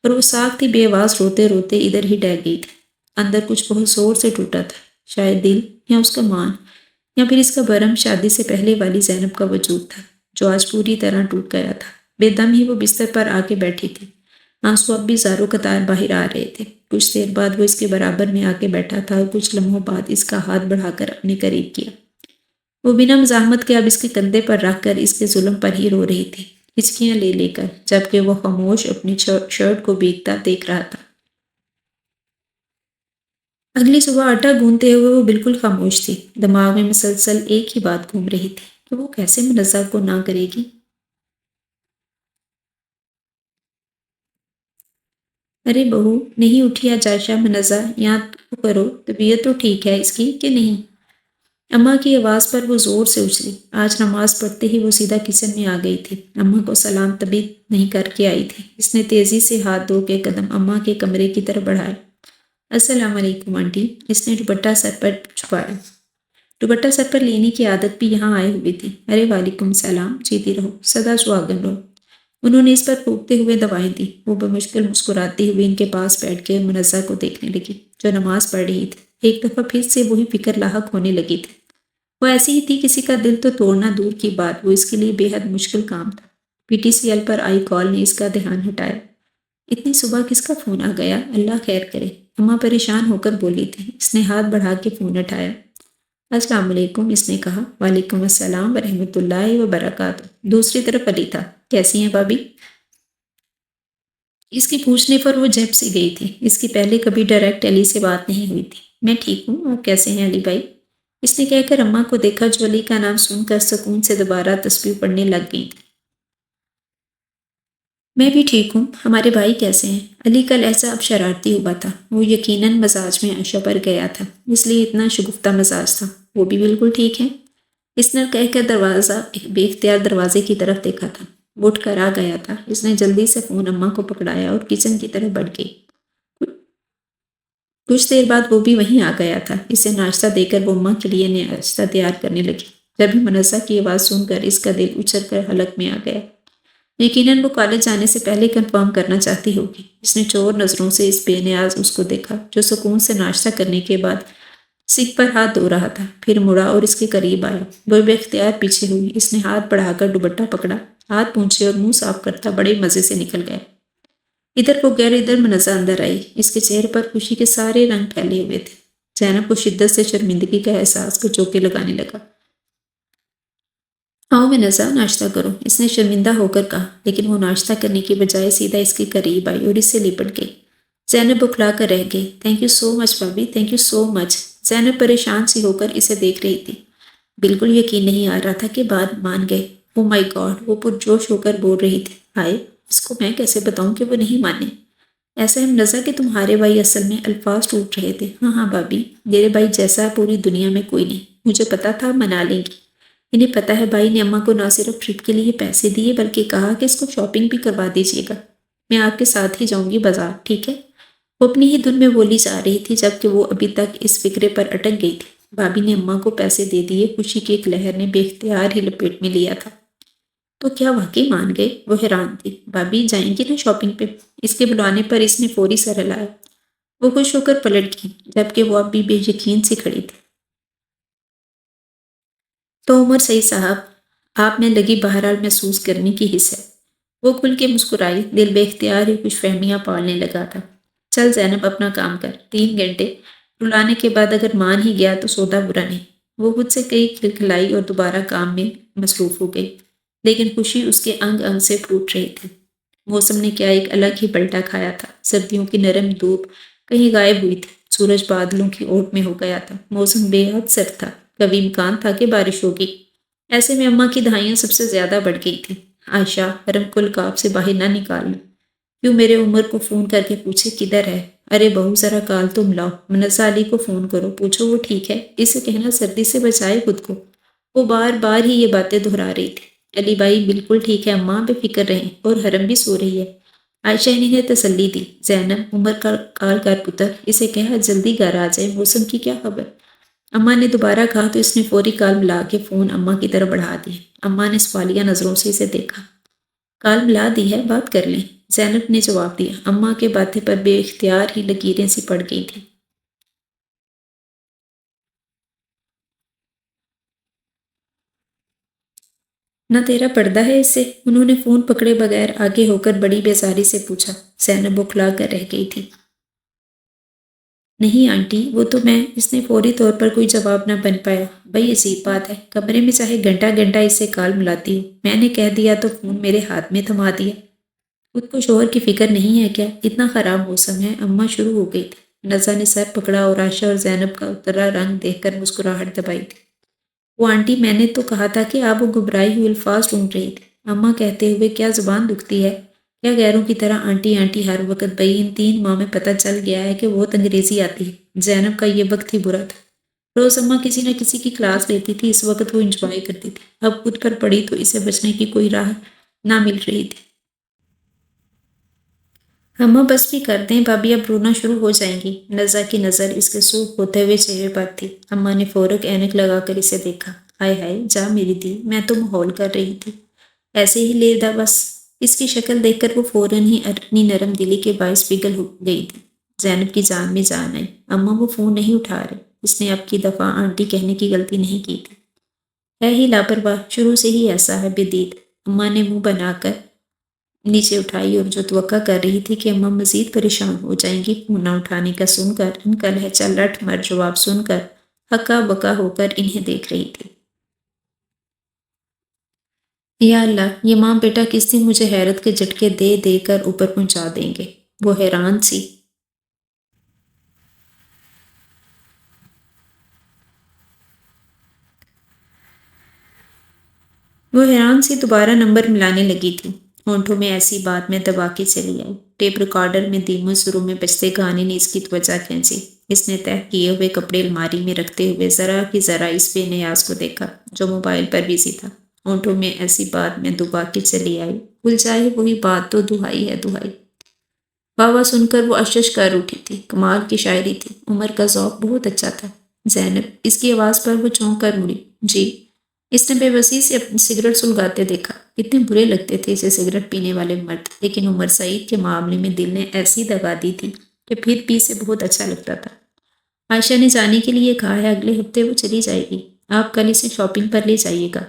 اور وہ ساکھتی بے آواز روتے روتے ادھر ہی ڈہ گئی تھی۔ اندر کچھ بہت زور سے ٹوٹا تھا، شاید دل یا اس کا مان یا پھر اس کا برہم شادی سے پہلے والی زینب کا وجود تھا، جو آج پوری طرح ٹوٹ گیا تھا۔ بے دم ہی وہ بستر پر آ کے بیٹھی تھی۔ آنسو اب بھی زاروں قطار باہر آ رہے تھے۔ کچھ دیر بعد وہ اس کے برابر میں آ کے بیٹھا تھا اور کچھ لمحوں بعد اس کا ہاتھ بڑھا کر اپنے قریب کیا۔ وہ بنا مزاحمت کے اب اس کے کندھے پر رکھ کر اس کے ظلم پر ہی رو رہی تھی، ہچکیاں لے لے کر، جبکہ وہ خاموش اپنی شرٹ کو بھیگتا دیکھ رہا تھا۔ اگلی صبح آٹا گوندتے ہوئے وہ بالکل خاموش تھی۔ دماغ میں مسلسل ایک ہی بات گھوم رہی تھی کہ وہ کیسے منزہ کو نہ کرے گی۔ ارے بہو، نہیں اٹھی عائشہ منزہ، یہاں تو کرو، طبیعت تو ٹھیک ہے اس کی کہ نہیں؟ اماں کی آواز پر وہ زور سے اچھلی۔ آج نماز پڑھتے ہی وہ سیدھا کچن میں آ گئی تھی۔ اماں کو سلام تبھی نہیں کر کے آئی تھی۔ اس نے تیزی سے ہاتھ دھو کے قدم اماں کے کمرے کی طرف بڑھائے۔ السلام علیکم آنٹی۔ اس نے دوپٹہ سر پر چھپایا۔ دوپٹہ سر پر لینے کی عادت بھی یہاں آئے ہوئی تھی۔ ارے وعلیکم السلام، جیتی رہو، سدا سہاگن رہو۔ انہوں نے اس پر پھونکتے ہوئے دوائیں دی۔ وہ بمشکل مسکراتی ہوئی ان کے پاس بیٹھ کے منزہ کو دیکھنے لگی، جو نماز پڑھ رہی تھی۔ ایک دفعہ پھر سے وہی فکر لاحق ہونے لگی تھی۔ وہ ایسی ہی تھی، کسی کا دل تو توڑنا دور کی بات، وہ اس کے لیے بے حد مشکل کام تھا۔ پی ٹی سی ایل پر آئی کال نے اس کا دھیان ہٹایا۔ اتنی صبح کس کا فون آ گیا؟ اللہ خیر کرے، اماں پریشان ہو کر بولی تھی۔ اس نے ہاتھ بڑھا کے فون اٹھایا۔ السلام علیکم، اس نے کہا۔ وعلیکم السلام ورحمۃ اللہ وبرکاتہ۔ دوسری طرف علی تھا۔ کیسی ہیں بھابھی؟ اس کے پوچھنے پر وہ جھپ سی گئی تھی۔ اس کی پہلے کبھی ڈائریکٹ علی سے بات نہیں ہوئی تھی۔ میں ٹھیک ہوں، آپ کیسے ہیں علی بھائی؟ اس نے کہہ کر اماں کو دیکھا، جو علی کا نام سن کر سکون سے دوبارہ تسبیح پڑھنے لگ گئی تھی۔ میں بھی ٹھیک ہوں، ہمارے بھائی کیسے ہیں؟ علی کا لہجہ اب شرارتی ہوا تھا۔ وہ یقیناً مزاج میں عائشہ پر گیا تھا، اس لیے اتنا شگفتہ مزاج تھا۔ وہ بھی بالکل ٹھیک ہے، اس نے کہہ کر بے اختیار دروازے کی طرف دیکھا تھا۔ وہ اٹھ کر آ گیا تھا۔ اس نے جلدی سے فون اماں کو پکڑایا اور کچن کی طرف بڑھ گئی۔ کچھ دیر بعد وہ بھی وہیں آ گیا تھا۔ اسے ناشتہ دے کر وہ اماں کے لیے ناشتہ تیار کرنے لگی۔ جب ہی منزہ کی آواز سن کر اس کا دل اچھل کر حلق میں آ گیا۔ یقیناً وہ کالج جانے سے پہلے کنفرم کرنا چاہتی ہوگی۔ اس نے چور نظروں سے اس بے نیاز اس کو دیکھا، جو سکون سے ناشتہ کرنے کے بعد سکھ پر ہاتھ دھو رہا تھا، پھر مڑا اور اس کے قریب آیا۔ وہ بے اختیار پیچھے ہوئی۔ اس نے ہاتھ بڑھا کر دوپٹہ پکڑا، ہاتھ پونچھے اور منہ صاف کرتا بڑے مزے سے نکل گیا۔ ادھر وہ غیر ادھر منزہ اندر آئی۔ اس کے چہرے پر خوشی کے سارے رنگ پھیلے ہوئے تھے۔ زینب کو شدت سے شرمندگی کا احساس کو چوکے لگانے لگا۔ آؤ منزہ، ناشتہ کرو، اس نے شرمندہ ہو کر کہا، لیکن وہ ناشتہ کرنے کی بجائے سیدھا اس کے قریب آئی اور اس سے لپٹ گئی۔ زینب بکھلا کر رہ گئی۔ تھینک یو سو مچ بھابی، تھینک یو سو مچ۔ زینب پریشان سی ہو کر اسے دیکھ رہی تھی۔ بالکل یقین نہیں آ رہا تھا کہ بات مان گئے۔ او مائی گاڈ، وہ پرجوش ہو کر بول رہی تھی۔ ہائے، اس کو میں کیسے بتاؤں کہ وہ نہیں مانے؟ ایسا ہے منزہ کہ تمہارے بھائی اصل میں الفاظ ٹوٹ رہے تھے۔ ہاں ہاں بھابی، میرے بھائی جیسا پوری دنیا میں کوئی نہیں۔ مجھے پتا تھا منا لیں گی۔ انہیں پتا ہے بھائی نے اماں کو نہ صرف ٹرپ کے لیے پیسے دیے بلکہ کہا کہ اس کو شاپنگ بھی کروا دیجیے گا۔ میں آپ کے ساتھ ہی جاؤں گی بازار، ٹھیک ہے؟ وہ اپنی ہی دھن میں بولی جا رہی تھی جبکہ وہ ابھی تک اس فکرے پر اٹک گئی تھی۔ بھابی نے اماں کو پیسے دے دیے۔ خوشی کی ایک لہر نے بے اختیار ہی لپیٹ میں لیا تھا۔ تو کیا واقعی مان گئے؟ وہ حیران تھی۔ بھابی جائیں گی نا شاپنگ پہ؟ اس کے بلانے پر اس نے فوری سر ہلایا۔ وہ خوش ہو کر پلٹ گئی جبکہ وہ اب بھی بے یقین سی کھڑی تھی۔ تو عمر صحیح صاحب، آپ میں لگی بہرحال محسوس کرنے کی حس ہے۔ وہ کھل کے مسکرائی۔ دل بے اختیار ہی کچھ فہمیاں پالنے لگا تھا۔ چل زینب، اپنا کام کر۔ 3 گھنٹے رلانے کے بعد اگر مان ہی گیا تو سودا برا نہیں۔ وہ خود سے کئی کھلکھلائی اور دوبارہ کام میں مصروف ہو گئی، لیکن خوشی اس کے انگ انگ سے پھوٹ رہی تھی۔ موسم نے کیا ایک الگ ہی پلٹا کھایا تھا۔ سردیوں کی نرم دھوپ کہیں غائب ہوئی تھی۔ سورج بادلوں کی اوٹ میں ہو گیا تھا۔ موسم بے حد سرد تھا۔ کبھی امکان تھا کہ بارش ہوگی۔ ایسے میں اماں کی دہائیاں سب سے زیادہ بڑھ گئی تھیں۔ عائشہ، حرم کو القاب سے باہر نہ نکالنا۔ کیوں میرے عمر کو فون کر کے پوچھے کدھر ہے؟ ارے بہو، ذرا کال تو ملاؤ۔ منزہ علی کو فون کرو، پوچھو وہ ٹھیک ہے۔ اسے کہنا سردی سے بچائے خود کو۔ وہ بار بار ہی یہ باتیں دہرا رہی تھی۔ علی بھائی بالکل ٹھیک ہے اماں، بے فکر رہیں، اور حرم بھی سو رہی ہے۔ عائشہ انہیں تسلی دی۔ زینب، عمر کا کال کر پتر، اسے کہا جلدی گھر آ جائے۔ موسم کی کیا خبر؟ اماں نے دوبارہ کہا تو اس نے فوری کال ملا کے فون اماں کی طرف بڑھا دیا۔ اماں نے سوالیہ نظروں سے اسے دیکھا۔ کال ملا دی ہے، بات کر لیں، زینب نے جواب دیا۔ اماں کے باتیں پر بے اختیار ہی لکیریں سی پڑ گئی تھیں۔ نہ تیرا پردہ ہے اس سے؟ انہوں نے فون پکڑے بغیر آگے ہو کر بڑی بیزاری سے پوچھا۔ زینب بکھلا کر رہ گئی تھی۔ نہیں آنٹی، وہ تو میں، اس نے فوری طور پر کوئی جواب نہ بن پایا۔ بھئی عجیب بات ہے، کمرے میں چاہے گھنٹہ گھنٹہ اس سے کال ملاتی ہوں، میں نے کہہ دیا تو فون میرے ہاتھ میں تھما دیا۔ خود کو شوہر کی فکر نہیں ہے کیا؟ اتنا خراب موسم ہے۔ اماں شروع ہو گئی تھی۔ نزا نے سر پکڑا اور عائشہ اور زینب کا اترا رنگ دیکھ کر مسکراہٹ دبائی تھی۔ وہ آنٹی، میں نے تو کہا تھا کہ آپ وہ گھبرائی ہوئی الفاظ ڈھونڈ رہی تھی۔ اماں کہتے ہوئے، کیا زبان دکھتی ہے؟ کیا غیروں کی طرح آنٹی آنٹی ہر وقت؟ بھئی ان 3 ماہ میں پتہ چل گیا ہے کہ بہت انگریزی آتی ہے۔ زینب کا یہ وقت ہی برا تھا۔ روز اماں کسی نہ کسی کی کلاس لیتی تھی، اس وقت وہ انجوائے کرتی تھی۔ اب خود پر پڑی تو اسے بچنے کی کوئی راہ نہ مل رہی تھی۔ اماں بس بھی کر دیں، بھابھی اب رونا شروع ہو جائیں گی۔ نزا کی نظر اس کے سرخ ہوتے ہوئے چہرے پر تھی۔ اماں نے فورک اینک لگا کر اسے دیکھا۔ ہائے ہائے، جا میری دی، میں تو ماحول کر رہی تھی، ایسے ہی لے دا بس۔ اس کی شکل دیکھ کر وہ فوراً ہی اپنی نرم دلی کے باعث پگھل گئی تھی۔ زینب کی جان میں جان آئی۔ اماں وہ فون نہیں اٹھا رہے۔ اس نے اب کی دفعہ آنٹی کہنے کی غلطی نہیں کی تھی۔ ہے ہی لاپرواہ، شروع سے ہی ایسا ہے بدید۔ اماں نے منہ بنا کر نیچے اٹھائی اور جو توقع کر رہی تھی کہ اماں مزید پریشان ہو جائیں گی فون نہ اٹھانے کا سن کر، ان کا لہجہ لٹ مر جواب سن کر ہکا بکا ہو کر انہیں دیکھ رہی تھی۔ یا اللہ، یہ ماں بیٹا کس دن مجھے حیرت کے جھٹکے دے دے کر اوپر پہنچا دیں گے۔ وہ حیران سی دوبارہ نمبر ملانے لگی تھی۔ ہونٹوں میں ایسی بات میں دبا کے چلی آئی۔ ٹیپ ریکارڈر میں دھیمے سروں میں بجتے گانے نے اس کی توجہ کھینچی۔ اس نے تہہ کیے ہوئے کپڑے الماری میں رکھتے ہوئے ذرا کی ذرا اس بے نیاز کو دیکھا جو موبائل پر بزی تھا۔ ہونٹوں میں ایسی بات میں دبا کے چلی آئی، بھول جائے وہی بات تو دہائی ہے دہائی۔ واہ واہ سن کر وہ اشش کر اٹھی تھی۔ کمال کی شاعری تھی۔ عمر کا ذوق بہت اچھا تھا۔ زینب، اس کی آواز پر وہ چونک کر مڑی۔ جی؟ اس نے بے بسی سے اپنی سگریٹ سلگاتے دیکھا۔ کتنے برے لگتے تھے اسے سگریٹ پینے والے مرد، لیکن عمر سعید کے معاملے میں دل نے ایسی دگا دی تھی کہ پھر بھی اسے بہت اچھا لگتا تھا۔ عائشہ نے جانے کے لیے کہا ہے، اگلے ہفتے وہ چلی جائے گی۔ آپ کل اسے شاپنگ پر لے جائیے گا۔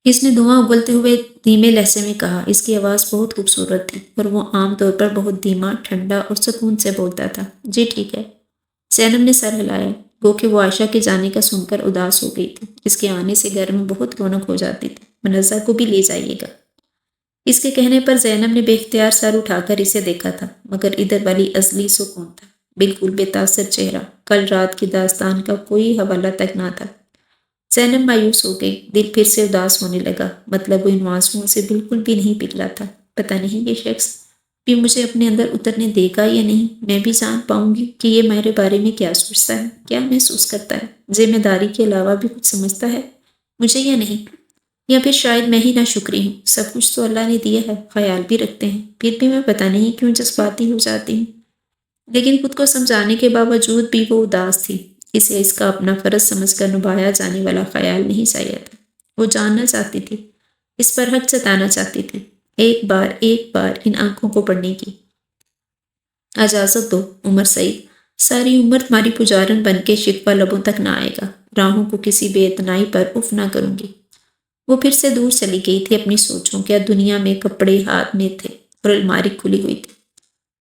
اس نے دھواں اگلتے ہوئے دھیمے لہجے میں کہا۔ اس کی آواز بہت خوبصورت تھی اور وہ عام طور پر بہت دھیما، ٹھنڈا اور سکون سے بولتا تھا۔ جی ٹھیک ہے۔ زینب نے سر ہلایا، گو کہ وہ عائشہ کے جانے کا سن کر اداس ہو گئی تھی۔ اس کے آنے سے گھر میں بہت رونق ہو جاتی تھی۔ منزہ کو بھی لے جائیے گا۔ اس کے کہنے پر زینب نے بے اختیار سر اٹھا کر اسے دیکھا تھا، مگر ادھر والی ازلی سکون تھا، بالکل بے تاثر چہرہ، کل رات کی داستان کا کوئی حوالہ تک نہ تھا۔ زینب مایوس ہو گئی، دل پھر سے اداس ہونے لگا، مطلب وہ ان آنسوؤں سے بالکل بھی نہیں پگھلا تھا۔ پتہ نہیں یہ شخص بھی مجھے اپنے اندر اترنے دے گا یا نہیں، میں بھی جان پاؤں گی کہ یہ میرے بارے میں کیا سوچتا ہے، کیا محسوس کرتا ہے، ذمہ داری کے علاوہ بھی کچھ سمجھتا ہے مجھے یا نہیں، یا پھر شاید میں ہی ناشکری ہوں۔ سب کچھ تو اللہ نے دیا ہے، خیال بھی رکھتے ہیں، پھر بھی میں پتہ نہیں کیوں جذباتی ہو جاتی ہوں۔ لیکن خود کو سمجھانے کے باوجود بھی وہ اداس تھی۔ اسے اس کا اپنا فرض سمجھ کر نبھایا جانے والا خیال نہیں چاہیے تھا۔ وہ جاننا چاہتی تھی، اس پر حق جتانا چاہتی تھی، ایک بار ان آنکھوں کو پڑھنے کی اجازت دو عمر سعید، ساری عمر تمہاری پجارن بن کے شکوہ لبوں تک نہ آئے گا، راہوں کو کسی بے اتنائی پر اف نہ کروں گی۔ وہ پھر سے دور چلی گئی تھی اپنی سوچوں، کیا دنیا میں کپڑے ہاتھ میں تھے اور الماری کھلی ہوئی تھی۔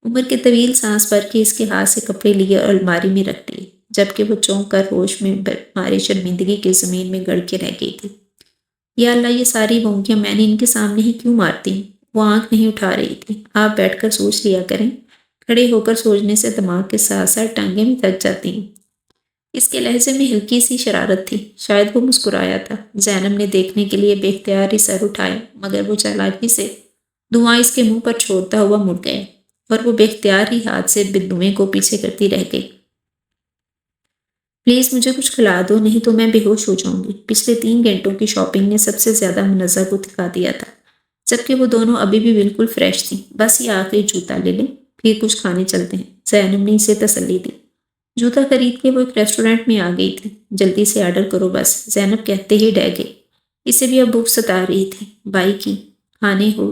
عمر کے طویل سانس بھر کے اس کے ہاتھ سے کپڑے لیے اور الماری میں رکھ دیے، جبکہ وہ چونک کر ہوش میں مارے شرمندگی کے زمین میں گڑ کے رہ گئی تھی۔ یا اللہ، یہ ساری بونکیاں میں نے ان کے سامنے ہی کیوں مارتی ہیں؟ وہ آنکھ نہیں اٹھا رہی تھی۔ آپ بیٹھ کر سوچ لیا کریں، کھڑے ہو کر سوچنے سے دماغ کے ساتھ ساتھ ٹانگیں بھی تھک جاتی ہیں۔ اس کے لہجے میں ہلکی سی شرارت تھی، شاید وہ مسکرایا تھا۔ زینب نے دیکھنے کے لیے بے اختیار ہی سر اٹھایا، مگر وہ چالاکی سے دھواں اس کے منہ پر چھوڑتا ہوا مڑ گیا اور وہ بے اختیار ہی ہاتھ سے دھوئیں کو پیچھے کرتی رہ گئی۔ پلیز مجھے کچھ کھلا دو، نہیں تو میں بے ہوش ہو جاؤں گی۔ پچھلے 3 گھنٹوں کی شاپنگ نے سب سے زیادہ منزہ کو تھکا دیا تھا، جبکہ وہ دونوں ابھی بھی بالکل فریش تھیں۔ بس یہ آخری جوتا لے لیں، پھر کچھ کھانے چلتے ہیں، زینب نے اسے تسلی دی۔ جوتا خرید کے وہ ایک ریسٹورینٹ میں آ گئی تھی۔ جلدی سے آرڈر کرو بس، زینب کہتے ہی ڈہ گئی۔ اسے بھی اب بھوک ستا رہی تھی۔ بائی کی کھانے ہو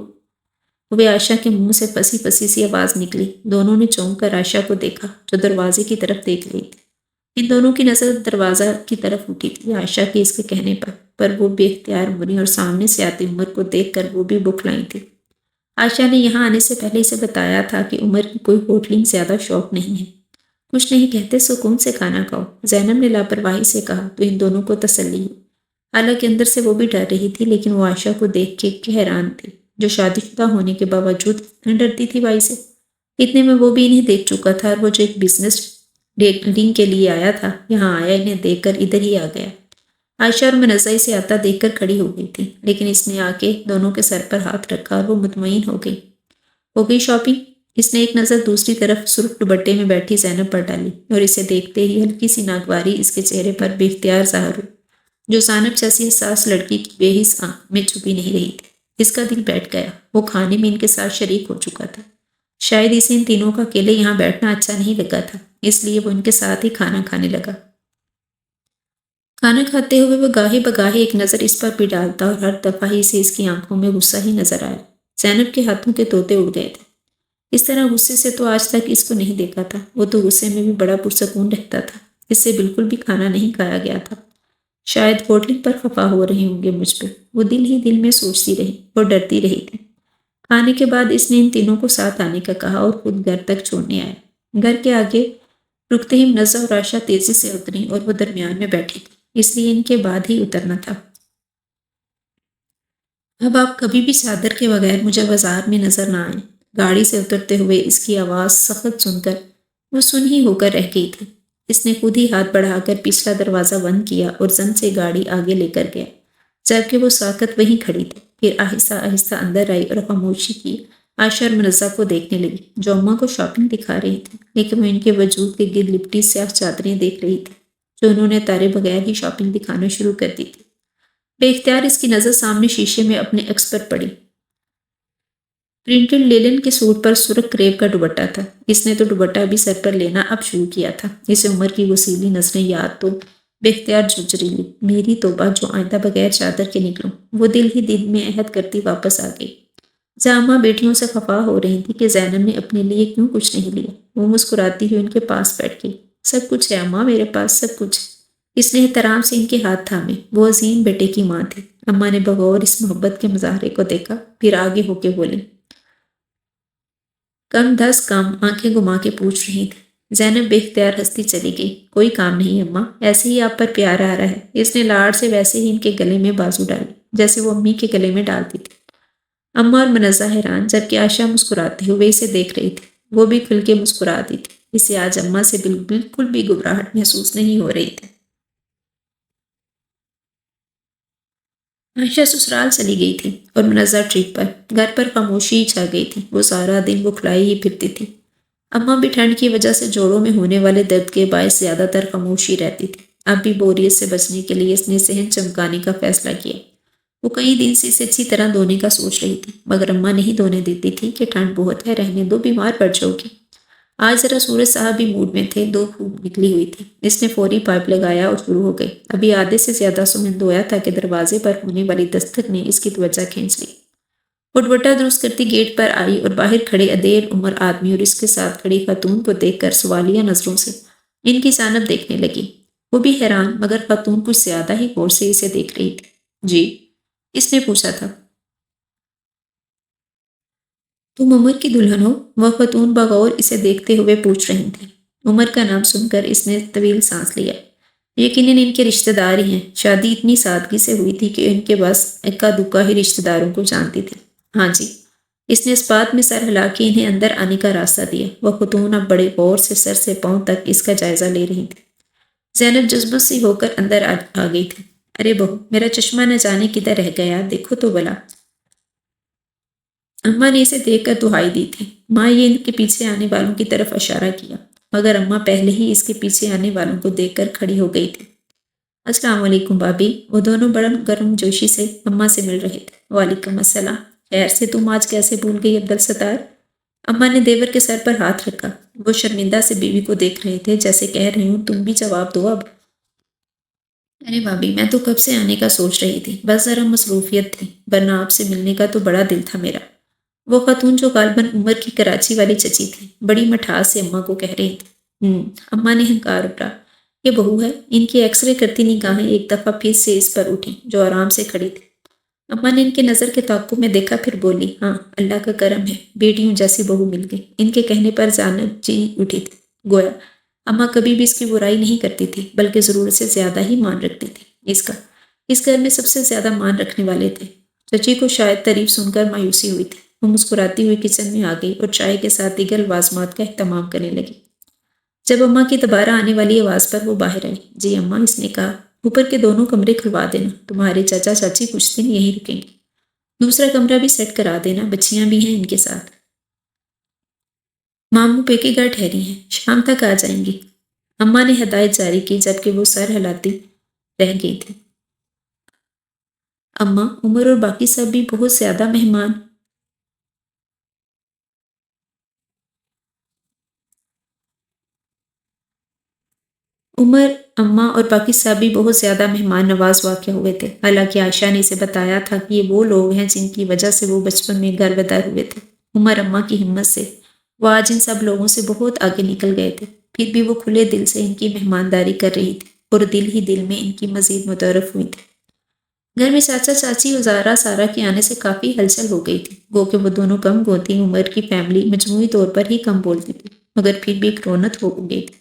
وہ عائشہ کے منہ سے پسی پسی سی آواز نکلی۔ دونوں نے چونک کر عائشہ کو دیکھا، جو دروازے کی طرف دیکھ رہی تھی۔ ان دونوں کی نظر دروازہ کی طرف اٹھی تھی عائشہ کے اس کے کہنے پر وہ بے اختیار مڑی اور سامنے سے آتی عمر کو دیکھ کر وہ بھی بکھلائی تھی۔ عائشہ نے یہاں آنے سے پہلے اسے بتایا تھا کہ عمر کی کوئی ہوٹلنگ زیادہ شوق نہیں ہے۔ کچھ نہیں کہتے، سکون سے کھانا کھاؤ، زینب نے لاپرواہی سے کہا تو ان دونوں کو تسلی ہوئی۔ حالانکہ اندر سے وہ بھی ڈر رہی تھی، لیکن وہ عائشہ کو دیکھ کے حیران تھی، جو شادی شدہ ہونے کے باوجود اتنا ڈرتی تھی بھائی سے۔ اتنے میں وہ بھی انہیں دیکھ چکا تھا اور وہ جو ایک بزنس ڈیلنگ کے لیے آیا تھا، یہاں آیا، انہیں دیکھ کر ادھر ہی آ گیا۔ عائشہ اور منزہ اسے آتا دیکھ کر کھڑی ہو گئی تھی، لیکن اس نے آ کے دونوں کے سر پر ہاتھ رکھا اور وہ مطمئن ہو گئی۔ ہو گئی شاپنگ؟ اس نے ایک نظر دوسری طرف سرخ دوپٹے میں بیٹھی زینب پر ڈالی اور اسے دیکھتے ہی ہلکی سی ناگواری اس کے چہرے پر بے اختیار ظاہر ہوئی، جو زینب جیسی حساس لڑکی کی بے حس آنکھ میں چھپی نہیں رہی تھی۔ اس کا دل بیٹھ گیا، وہ کھانے میں ان کے ساتھ شریک ہو چکا تھا۔ شاید اسے ان تینوں کا اکیلے یہاں بیٹھنا اچھا نہیں لگا تھا، اس لیے وہ ان کے ساتھ ہی کھانا کھانے لگا۔ کھانا کھاتے ہوئے وہ گاہے بگاہے ایک نظر اس پر بھی ڈالتا اور ہر دفعہ ہی سے اس کی آنکھوں میں غصہ ہی نظر آیا۔ زینب کے ہاتھوں کے طوطے اڑ گئے تھے۔ اس طرح غصے سے تو آج تک اس کو نہیں دیکھا تھا۔ وہ تو غصے میں بھی بڑا پرسکون رہتا تھا۔ اس سے بالکل بھی کھانا نہیں کھایا گیا تھا۔ شاید ہوٹلنگ پر خفا ہو رہے ہوں گے مجھ پہ، وہ دل ہی دل میں سوچتی رہی اور ڈرتی رہی تھی۔ کھانے کے بعد اس نے ان تینوں کو ساتھ آنے کا کہا اور خود گھر تک چھوڑنے آیا۔ گھر کے آگے رکتے ہی منزہ اور عائشہ تیزی سے اتری اور وہ درمیان میں بیٹھی تھی، اس لیے ان کے بعد ہی اترنا تھا۔ اب آپ کبھی بھی چادر کے بغیر مجھے بازار میں نظر نہ آئیں۔ گاڑی سے اترتے ہوئے اس کی آواز سخت سن کر وہ سن ہی ہو کر رہ گئی تھی۔ اس نے خود ہی ہاتھ بڑھا کر پچھلا دروازہ بند کیا اور زن سے گاڑی آگے لے کر گیا، جبکہ وہ ساکت وہیں کھڑی تھی۔ پھر آہستہ آہستہ اندر آئی اور خاموشی کی عائشہ اور منزہ کو دیکھنے لگی، جو اماں کو شاپنگ دکھا رہی تھی، لیکن وہ ان کے وجود کے گرد لپٹی سیاہ چادریں دیکھ رہی تھی، جو انہوں نے تارے بغیر ہی شاپنگ دکھانا شروع کر دی تھی۔ بے اختیار اس کی نظر سامنے شیشے میں اپنے عکس پر پڑی۔ پرنٹڈ لینن کے سوٹ پر سرخ کریپ کا دوپٹہ تھا۔ اس نے تو دوپٹہ بھی سر پر لینا اب شروع کیا تھا۔ اسے عمر کی وسیلی نظریں یاد تو بے اختیار جھنجھ رہی۔ میری توبہ، جو آئندہ بغیر چادر کے نکلوں۔ وہ دل ہی دل میں عہد کرتی واپس آ گئی۔ جہاں ماں بیٹیوں سے خفا ہو رہی تھی کہ زینب نے اپنے لیے کیوں کچھ نہیں لیا، وہ مسکراتی ہوئی ان کے پاس بیٹھ گئی۔ سب کچھ ہے اماں، میرے پاس سب کچھ۔ اس نے احترام سے ان کے ہاتھ تھامے۔ وہ عظیم بیٹے کی ماں تھی۔ اماں نے بغور اس محبت کے مظاہرے کو دیکھا، پھر آگے ہو کے بولی، کم دس کام آنکھیں گھما کے پوچھ رہی تھی۔ زینب بے اختیار ہنستی چلی گئی۔ کوئی کام نہیں اماں، ایسے ہی آپ پر پیار آ رہا ہے۔ اس نے لاڑ سے ویسے ہی ان کے گلے میں بازو ڈالی جیسے وہ امی کے گلے میں ڈالتی تھی۔ اماں اور منزہ حیران، جبکہ عائشہ مسکراتے ہوئے اسے دیکھ رہی تھی۔ وہ بھی کھل کے مسکراتی تھی۔ اسے آج اماں سے بالکل بھی گھبراہٹ محسوس نہیں ہو رہی تھی۔ عائشہ سسرال چلی گئی تھی اور منزہ ٹرپ پر۔ گھر پر خاموشی چھا گئی تھی۔ وہ سارا دن بکھلائی ہی پھرتی تھی۔ اماں بھی ٹھنڈ کی وجہ سے جوڑوں میں ہونے والے درد کے باعث زیادہ تر خاموشی رہتی تھی۔ اب بھی بوریت سے بچنے کے لیے اس نے صحن چمکانے کا فیصلہ کیا۔ وہ کئی دن سے اسے اچھی طرح دھونے کا سوچ رہی تھی، مگر اماں نہیں دھونے دیتی تھی کہ ٹھنڈ بہت ہے، رہنے دو، بیمار پڑ جاؤ گی۔ آج ذرا سورج صاحب بھی موڈ میں تھے، دھوپ خوب نکلی ہوئی تھی۔ اس نے فوری پائپ لگایا اور شروع ہو گئی۔ ابھی آدھے سے زیادہ سمن دھویا تھا کہ دروازے پر ہونے والی دستک نے اس کی توجہ کھینچ لی۔ وہ دوپٹہ درست کرتی گیٹ پر آئی اور باہر کھڑے ادھیڑ عمر آدمی اور اس کے ساتھ کھڑی خاتون کو دیکھ کر سوالیہ نظروں سے ان کی جانب دیکھنے لگی۔ وہ بھی حیران، مگر خاتون کچھ زیادہ ہی غور سے اسے دیکھ رہی تھی۔ جی؟ اس نے پوچھا تھا۔ تم عمر کی دلہن ہو؟ وہ خاتون بغور اسے دیکھتے ہوئے پوچھ رہی تھی۔ عمر کا نام سن کر اس نے طویل سانس لیا۔ یقیناً ان کے رشتہ دار ہی ہیں۔ شادی اتنی سادگی سے ہوئی تھی کہ ان کے بس اکا دکا ہی رشتہ داروں کو جانتی تھی۔ ہاں جی۔ اس نے اس بات میں سر ہلا کے انہیں اندر آنے کا راستہ دیا۔ وہ خاتون اب بڑے غور سے سر سے پاؤں تک اس کا جائزہ لے رہی تھی۔ زینب جذبت سی ہو کر اندر آ گئی تھی۔ ارے بہو، میرا چشمہ نہ جانے کدھر رہ گیا، دیکھو تو بلا۔ اماں نے اسے دیکھ کر دہائی دی تھی۔ ماں یہ ان کے پیچھے آنے والوں کی طرف اشارہ کیا، مگر اماں پہلے ہی اس کے پیچھے آنے والوں کو دیکھ کر کھڑی ہو گئی تھی۔ السلام علیکم بھابی۔ وہ دونوں بڑا گرم جوشی سے اماں سے مل رہے تھے۔ وعلیکم السلام۔ خیر سے تم آج کیسے بھول گئی عبدالستار؟ اماں نے دیور کے سر پر ہاتھ رکھا۔ وہ شرمندہ سے بیوی کو دیکھ رہے تھے، جیسے کہہ رہی ہوں تم بھی جواب دو اب۔ ارے بھابی، میں تو کب سے آنے کا سوچ رہی تھی، بس ذرا مصروفیت تھی، ورنہ آپ سے ملنے کا تو بڑا دل تھا میرا۔ وہ خاتون جو غالباً عمر کی کراچی والی چچی تھی، بڑی مٹھاس سے اماں کو کہہ رہی تھی۔ اماں نے ہنکار اٹھا۔ یہ بہو ہے؟ ان کی ایکس رے کرتی نگاہیں ایک دفعہ پھر سے اس پر اٹھیں جو آرام سے کھڑی تھی۔ اماں نے ان کے نظر کے تعاقب میں دیکھا، پھر بولی، ہاں اللہ کا کرم ہے، بیٹیوں جیسی بہو مل گئی۔ ان کے کہنے پر زینب جی اٹھی تھی۔ گویا اماں کبھی بھی اس کی برائی نہیں کرتی تھی، بلکہ ضرورت سے زیادہ ہی مان رکھتی تھی۔ اس گھر میں سب سے زیادہ مان رکھنے والے تھے۔ چچی کو شاید تعریف سن کر مایوسی ہوئی تھی۔ وہ مسکراتی ہوئی کچن میں آ گئی اور چائے کے ساتھ دیگر لوازمات کا اہتمام کرنے لگی۔ جب اماں کی دوبارہ آنے والی آواز پر وہ باہر آئی، جی اماں، اس نے کہا، اوپر کے دونوں کمرے کھلوا دینا، تمہارے چچا چاچی کچھ دن یہیں رکیں گے۔ دوسرا کمرہ بھی سیٹ کرا دینا، بچیاں بھی ہیں ان کے ساتھ۔ ماموں پیکے گھر ٹھہری ہیں، شام تک آ جائیں گی۔ اماں نے ہدایت جاری کی، جبکہ وہ سر ہلاتی رہ گئی تھی۔ اماں، عمر اور باقی سب بھی بہت زیادہ مہمان۔ عمر، اماں اور باقی سب بھی بہت زیادہ مہمان نواز واقع ہوئے تھے۔ حالانکہ عائشہ نے اسے بتایا تھا کہ یہ وہ لوگ ہیں جن کی وجہ سے وہ بچپن میں گھر بدر ہوئے تھے۔ عمر اماں کی ہمت سے وہ آج ان سب لوگوں سے بہت آگے نکل گئے تھے، پھر بھی وہ کھلے دل سے ان کی مہمانداری کر رہی تھی اور دل ہی دل میں ان کی مزید متعارف ہوئی تھی۔ گھر میں چاچا چاچی اور زارا سارا کے آنے سے کافی ہلچل ہو گئی تھی۔ گو کہ وہ دونوں کم گوتی عمر کی فیملی مجموعی طور پر ہی کم بولتی تھی، مگر پھر بھی ایک رونق ہو گئی تھی۔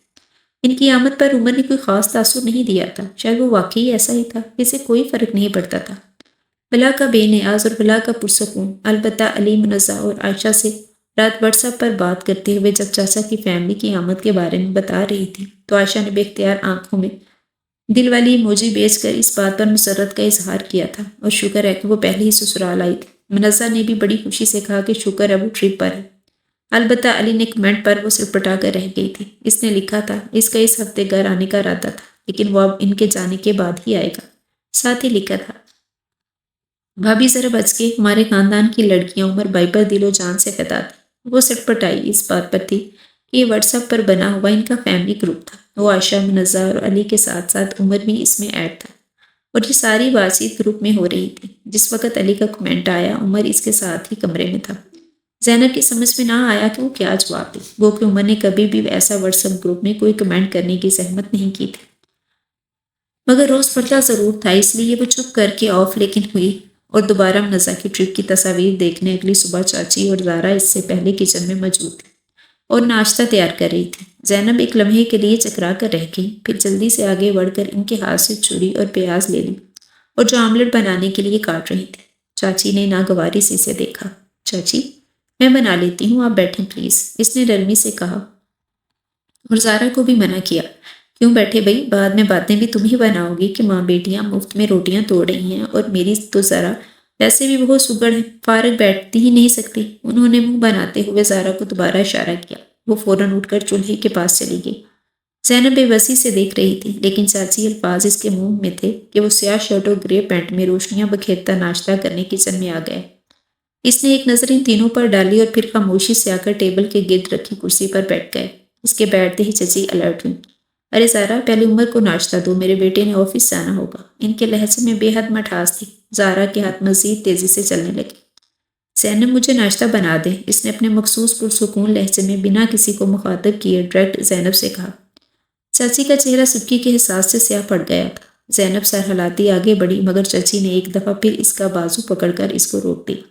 ان کی آمد پر عمر نے کوئی خاص تاثر نہیں دیا تھا، شاید وہ واقعی ایسا ہی تھا، اسے کوئی فرق نہیں پڑتا تھا۔ بلا کا بے نیاز اور بلا کا پرسکون۔ البتہ علی، منزہ اور عائشہ سے رات واٹس ایپ پر بات کرتے ہوئے جب چاچا کی فیملی کی آمد کے بارے میں بتا رہی تھی تو عائشہ نے بے اختیار آنکھوں میں دل والی ایموجی بھیج کر اس بات پر مسرت کا اظہار کیا تھا، اور شکر ہے کہ وہ پہلے ہی سسرال آئی تھی۔ منزہ نے بھی بڑی خوشی سے کہا کہ شکر ہے وہ ٹرپ پر ہے۔ البتہ علی نے کمنٹ پر وہ صرف پٹا کر رہ گئی تھی۔ اس نے لکھا تھا، اس کا اس ہفتے گھر آنے کا ارادہ تھا، لیکن وہ اب ان کے جانے کے بعد ہی آئے گا۔ ساتھ ہی لکھا تھا، بھابھی ذرا بچ کے، ہمارے خاندان کی لڑکیاں عمر بھائی پر دل و جان سے فدا تھی۔ وہ سٹ پٹائی اس بات پر تھی کہ یہ واٹس ایپ پر بنا ہوا ان کا فیملی گروپ تھا۔ وہ عائشہ، منزہ اور علی کے ساتھ ساتھ عمر بھی اس میں ایڈ تھا، اور یہ ساری بات چیت گروپ میں ہو رہی تھی۔ جس وقت علی کا کمنٹ آیا، عمر اس کے ساتھ ہی کمرے میں تھا۔ زینب کی سمجھ میں نہ آیا کہ وہ کیا جواب دے، وہ کہ عمر نے کبھی بھی ایسا واٹس ایپ گروپ میں کوئی کمنٹ کرنے کی زحمت نہیں کی تھی۔ مگر روز پڑتا ضرور تھا، اس لیے وہ چپ کر کے آف لیکن ہوئی اور دوبارہ منزہ کی ٹرپ کی تصاویر دیکھنے اگلی صبح چاچی اور زارا اس سے پہلے کچن میں موجود تھی اور ناشتہ تیار کر رہی تھی۔ زینب ایک لمحے کے لیے چکرا کر رہ گئی، پھر جلدی سے آگے بڑھ کر ان کے ہاتھ سے چھری اور پیاز لے لی اور جو آملیٹ بنانے کے لیے کاٹ رہی تھی۔ چاچی نے ناگواری سے اسے دیکھا۔ چاچی، میں بنا لیتی ہوں، آپ بیٹھیں پلیز، اس نے نرمی سے کہا اور زارا کو بھی منع کیا۔ کیوں بیٹھے بھائی، بعد میں باتیں بھی تم ہی بناؤ گی کہ ماں بیٹیاں مفت میں روٹیاں توڑ رہی ہیں اور میری تو ذرا ویسے بھی بہت سگڑ ہے، فارغ بیٹھتی ہی نہیں سکتی۔ انہوں نے منہ بناتے ہوئے زارا کو دوبارہ اشارہ کیا۔ وہ فوراً اٹھ کر چولہے کے پاس چلی گئی۔ زینب بے بسی سے دیکھ رہی تھی، لیکن چاچی الفاظ اس کے منہ میں تھے کہ وہ سیاہ شرٹ اور گرے پینٹ میں روشنیاں بکھیرتا ناشتہ کرنے کچن میں آ گیا۔ اس نے ایک نظر ان تینوں پر ڈالی اور پھر خاموشی سے آ کر ٹیبل کے گرد رکھی کرسی پر بیٹھ گئے۔ اس کے بیٹھتے ہی چچی الرٹ ہوئی۔ ارے زارا، پہلے عمر کو ناشتہ دو، میرے بیٹے نے آفس جانا ہوگا۔ ان کے لہجے میں بے حد مٹھاس تھی۔ زارا کے ہاتھ مزید تیزی سے چلنے لگے۔ زینب، مجھے ناشتہ بنا دے، اس نے اپنے مخصوص پرسکون لہجے میں بنا کسی کو مخاطب کیے ڈائریکٹ زینب سے کہا۔ چاچی کا چہرہ سبکی کے احساس سے سیاہ پڑ گیا تھا۔ زینب سر ہلاتی آگے بڑھی، مگر چچی نے ایک دفعہ پھر اس کا بازو پکڑ کر اس کو روک دیا۔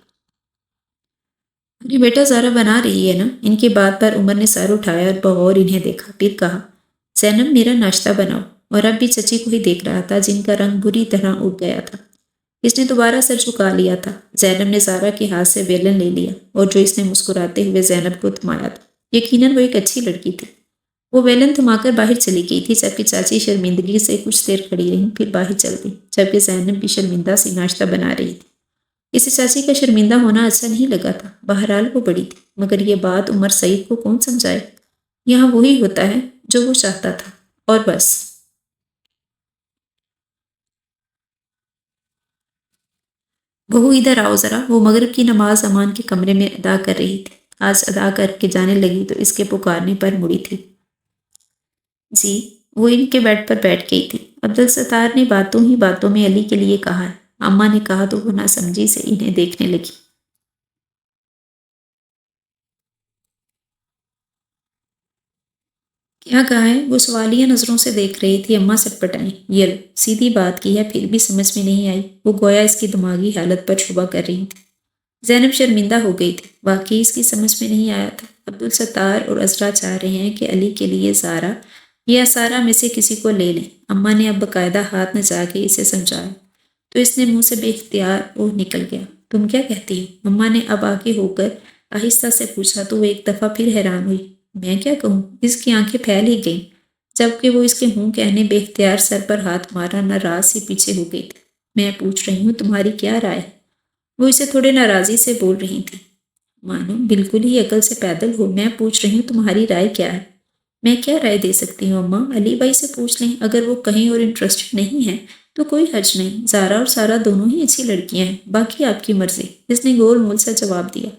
ارے بیٹا، زارا بنا رہی ہے نا؟ ان کی بات پر عمر نے سر اٹھایا اور بغور انہیں دیکھا، پھر کہا، زینب میرا ناشتہ بناؤ، اور اب بھی چچی کو ہی دیکھ رہا تھا جن کا رنگ بری طرح اٹھ گیا تھا۔ اس نے دوبارہ سر جھکا لیا تھا۔ زینب نے زارا کے ہاتھ سے ویلن لے لیا اور جو اس نے مسکراتے ہوئے زینب کو تھمایا تھا، یقیناً وہ ایک اچھی لڑکی تھی۔ وہ ویلن تھما کر باہر چلی گئی تھی، جبکہ چاچی شرمندگی سے کچھ دیر کھڑی رہیں، پھر باہر چل گئی، جبکہ زینب بھی شرمندہ سے ناشتہ بنا رہی تھی۔ اسے چاچی کا شرمندہ ہونا اچھا نہیں لگا تھا۔ بہرحال وہ بڑی تھی، مگر یہ بات عمر سعید کو کون سمجھائے؟ یہاں وہی ہوتا ہے جو وہ چاہتا تھا، اور بس۔ بہو ادھر آؤ ذرا، وہ مغرب کی نماز امان کے کمرے میں ادا کر رہی تھی۔ آج ادا کر کے جانے لگی تو اس کے پکارنے پر مڑی تھی۔ جی، وہ ان کے بیڈ پر بیٹھ گئی تھی۔ عبدالستار نے باتوں ہی باتوں میں علی کے لیے کہا ہے، اماں نے کہا تو وہ ناسمجھی سے انہیں دیکھنے لگی۔ کیا کہا ہے؟ وہ سوالیہ نظروں سے دیکھ رہی تھی۔ اماں سٹپٹائیں، یہ لو، سیدھی بات کی ہے، پھر بھی سمجھ میں نہیں آئی۔ وہ گویا اس کی دماغی حالت پر شبہ کر رہی تھی۔ زینب شرمندہ ہو گئی تھی، واقعی اس کی سمجھ میں نہیں آیا تھا۔ عبدالستار اور عذرا چاہ رہے ہیں کہ علی کے لیے زارا یا سارا میں سے کسی کو لے لیں۔ اماں نے اب باقاعدہ ہاتھ نچا کے اسے سمجھایا تو اس نے منہ سے بے اختیار اوہ نکل گیا۔ تم کیا کہتی ہو؟ اماں نے اب آگے ہو کر آہستہ سے پوچھا تو وہ ایک دفعہ پھر حیران ہوئی۔ میں کیا کہوں؟ اس کی آنکھیں پھیل ہی گئیں، جبکہ وہ اس کے ہوں کہنے بے اختیار سر پر ہاتھ مارا ناراض سی پیچھے ہو گئی تھی۔ میں پوچھ رہی ہوں تمہاری کیا رائے ہے؟ وہ اسے تھوڑے ناراضی سے بول رہی تھی۔ مانو بالکل ہی عقل سے پیدل ہو، میں پوچھ رہی ہوں تمہاری رائے کیا ہے؟ میں کیا رائے دے سکتی ہوں اماں؟ علی بھائی سے پوچھ لیں، اگر وہ کہیں اور انٹرسٹڈ نہیں ہے تو کوئی حرج نہیں۔ زارا اور سارا دونوں ہی اچھی لڑکیاں ہیں، باقی آپ کی مرضی، اس نے گول مول سا جواب دیا۔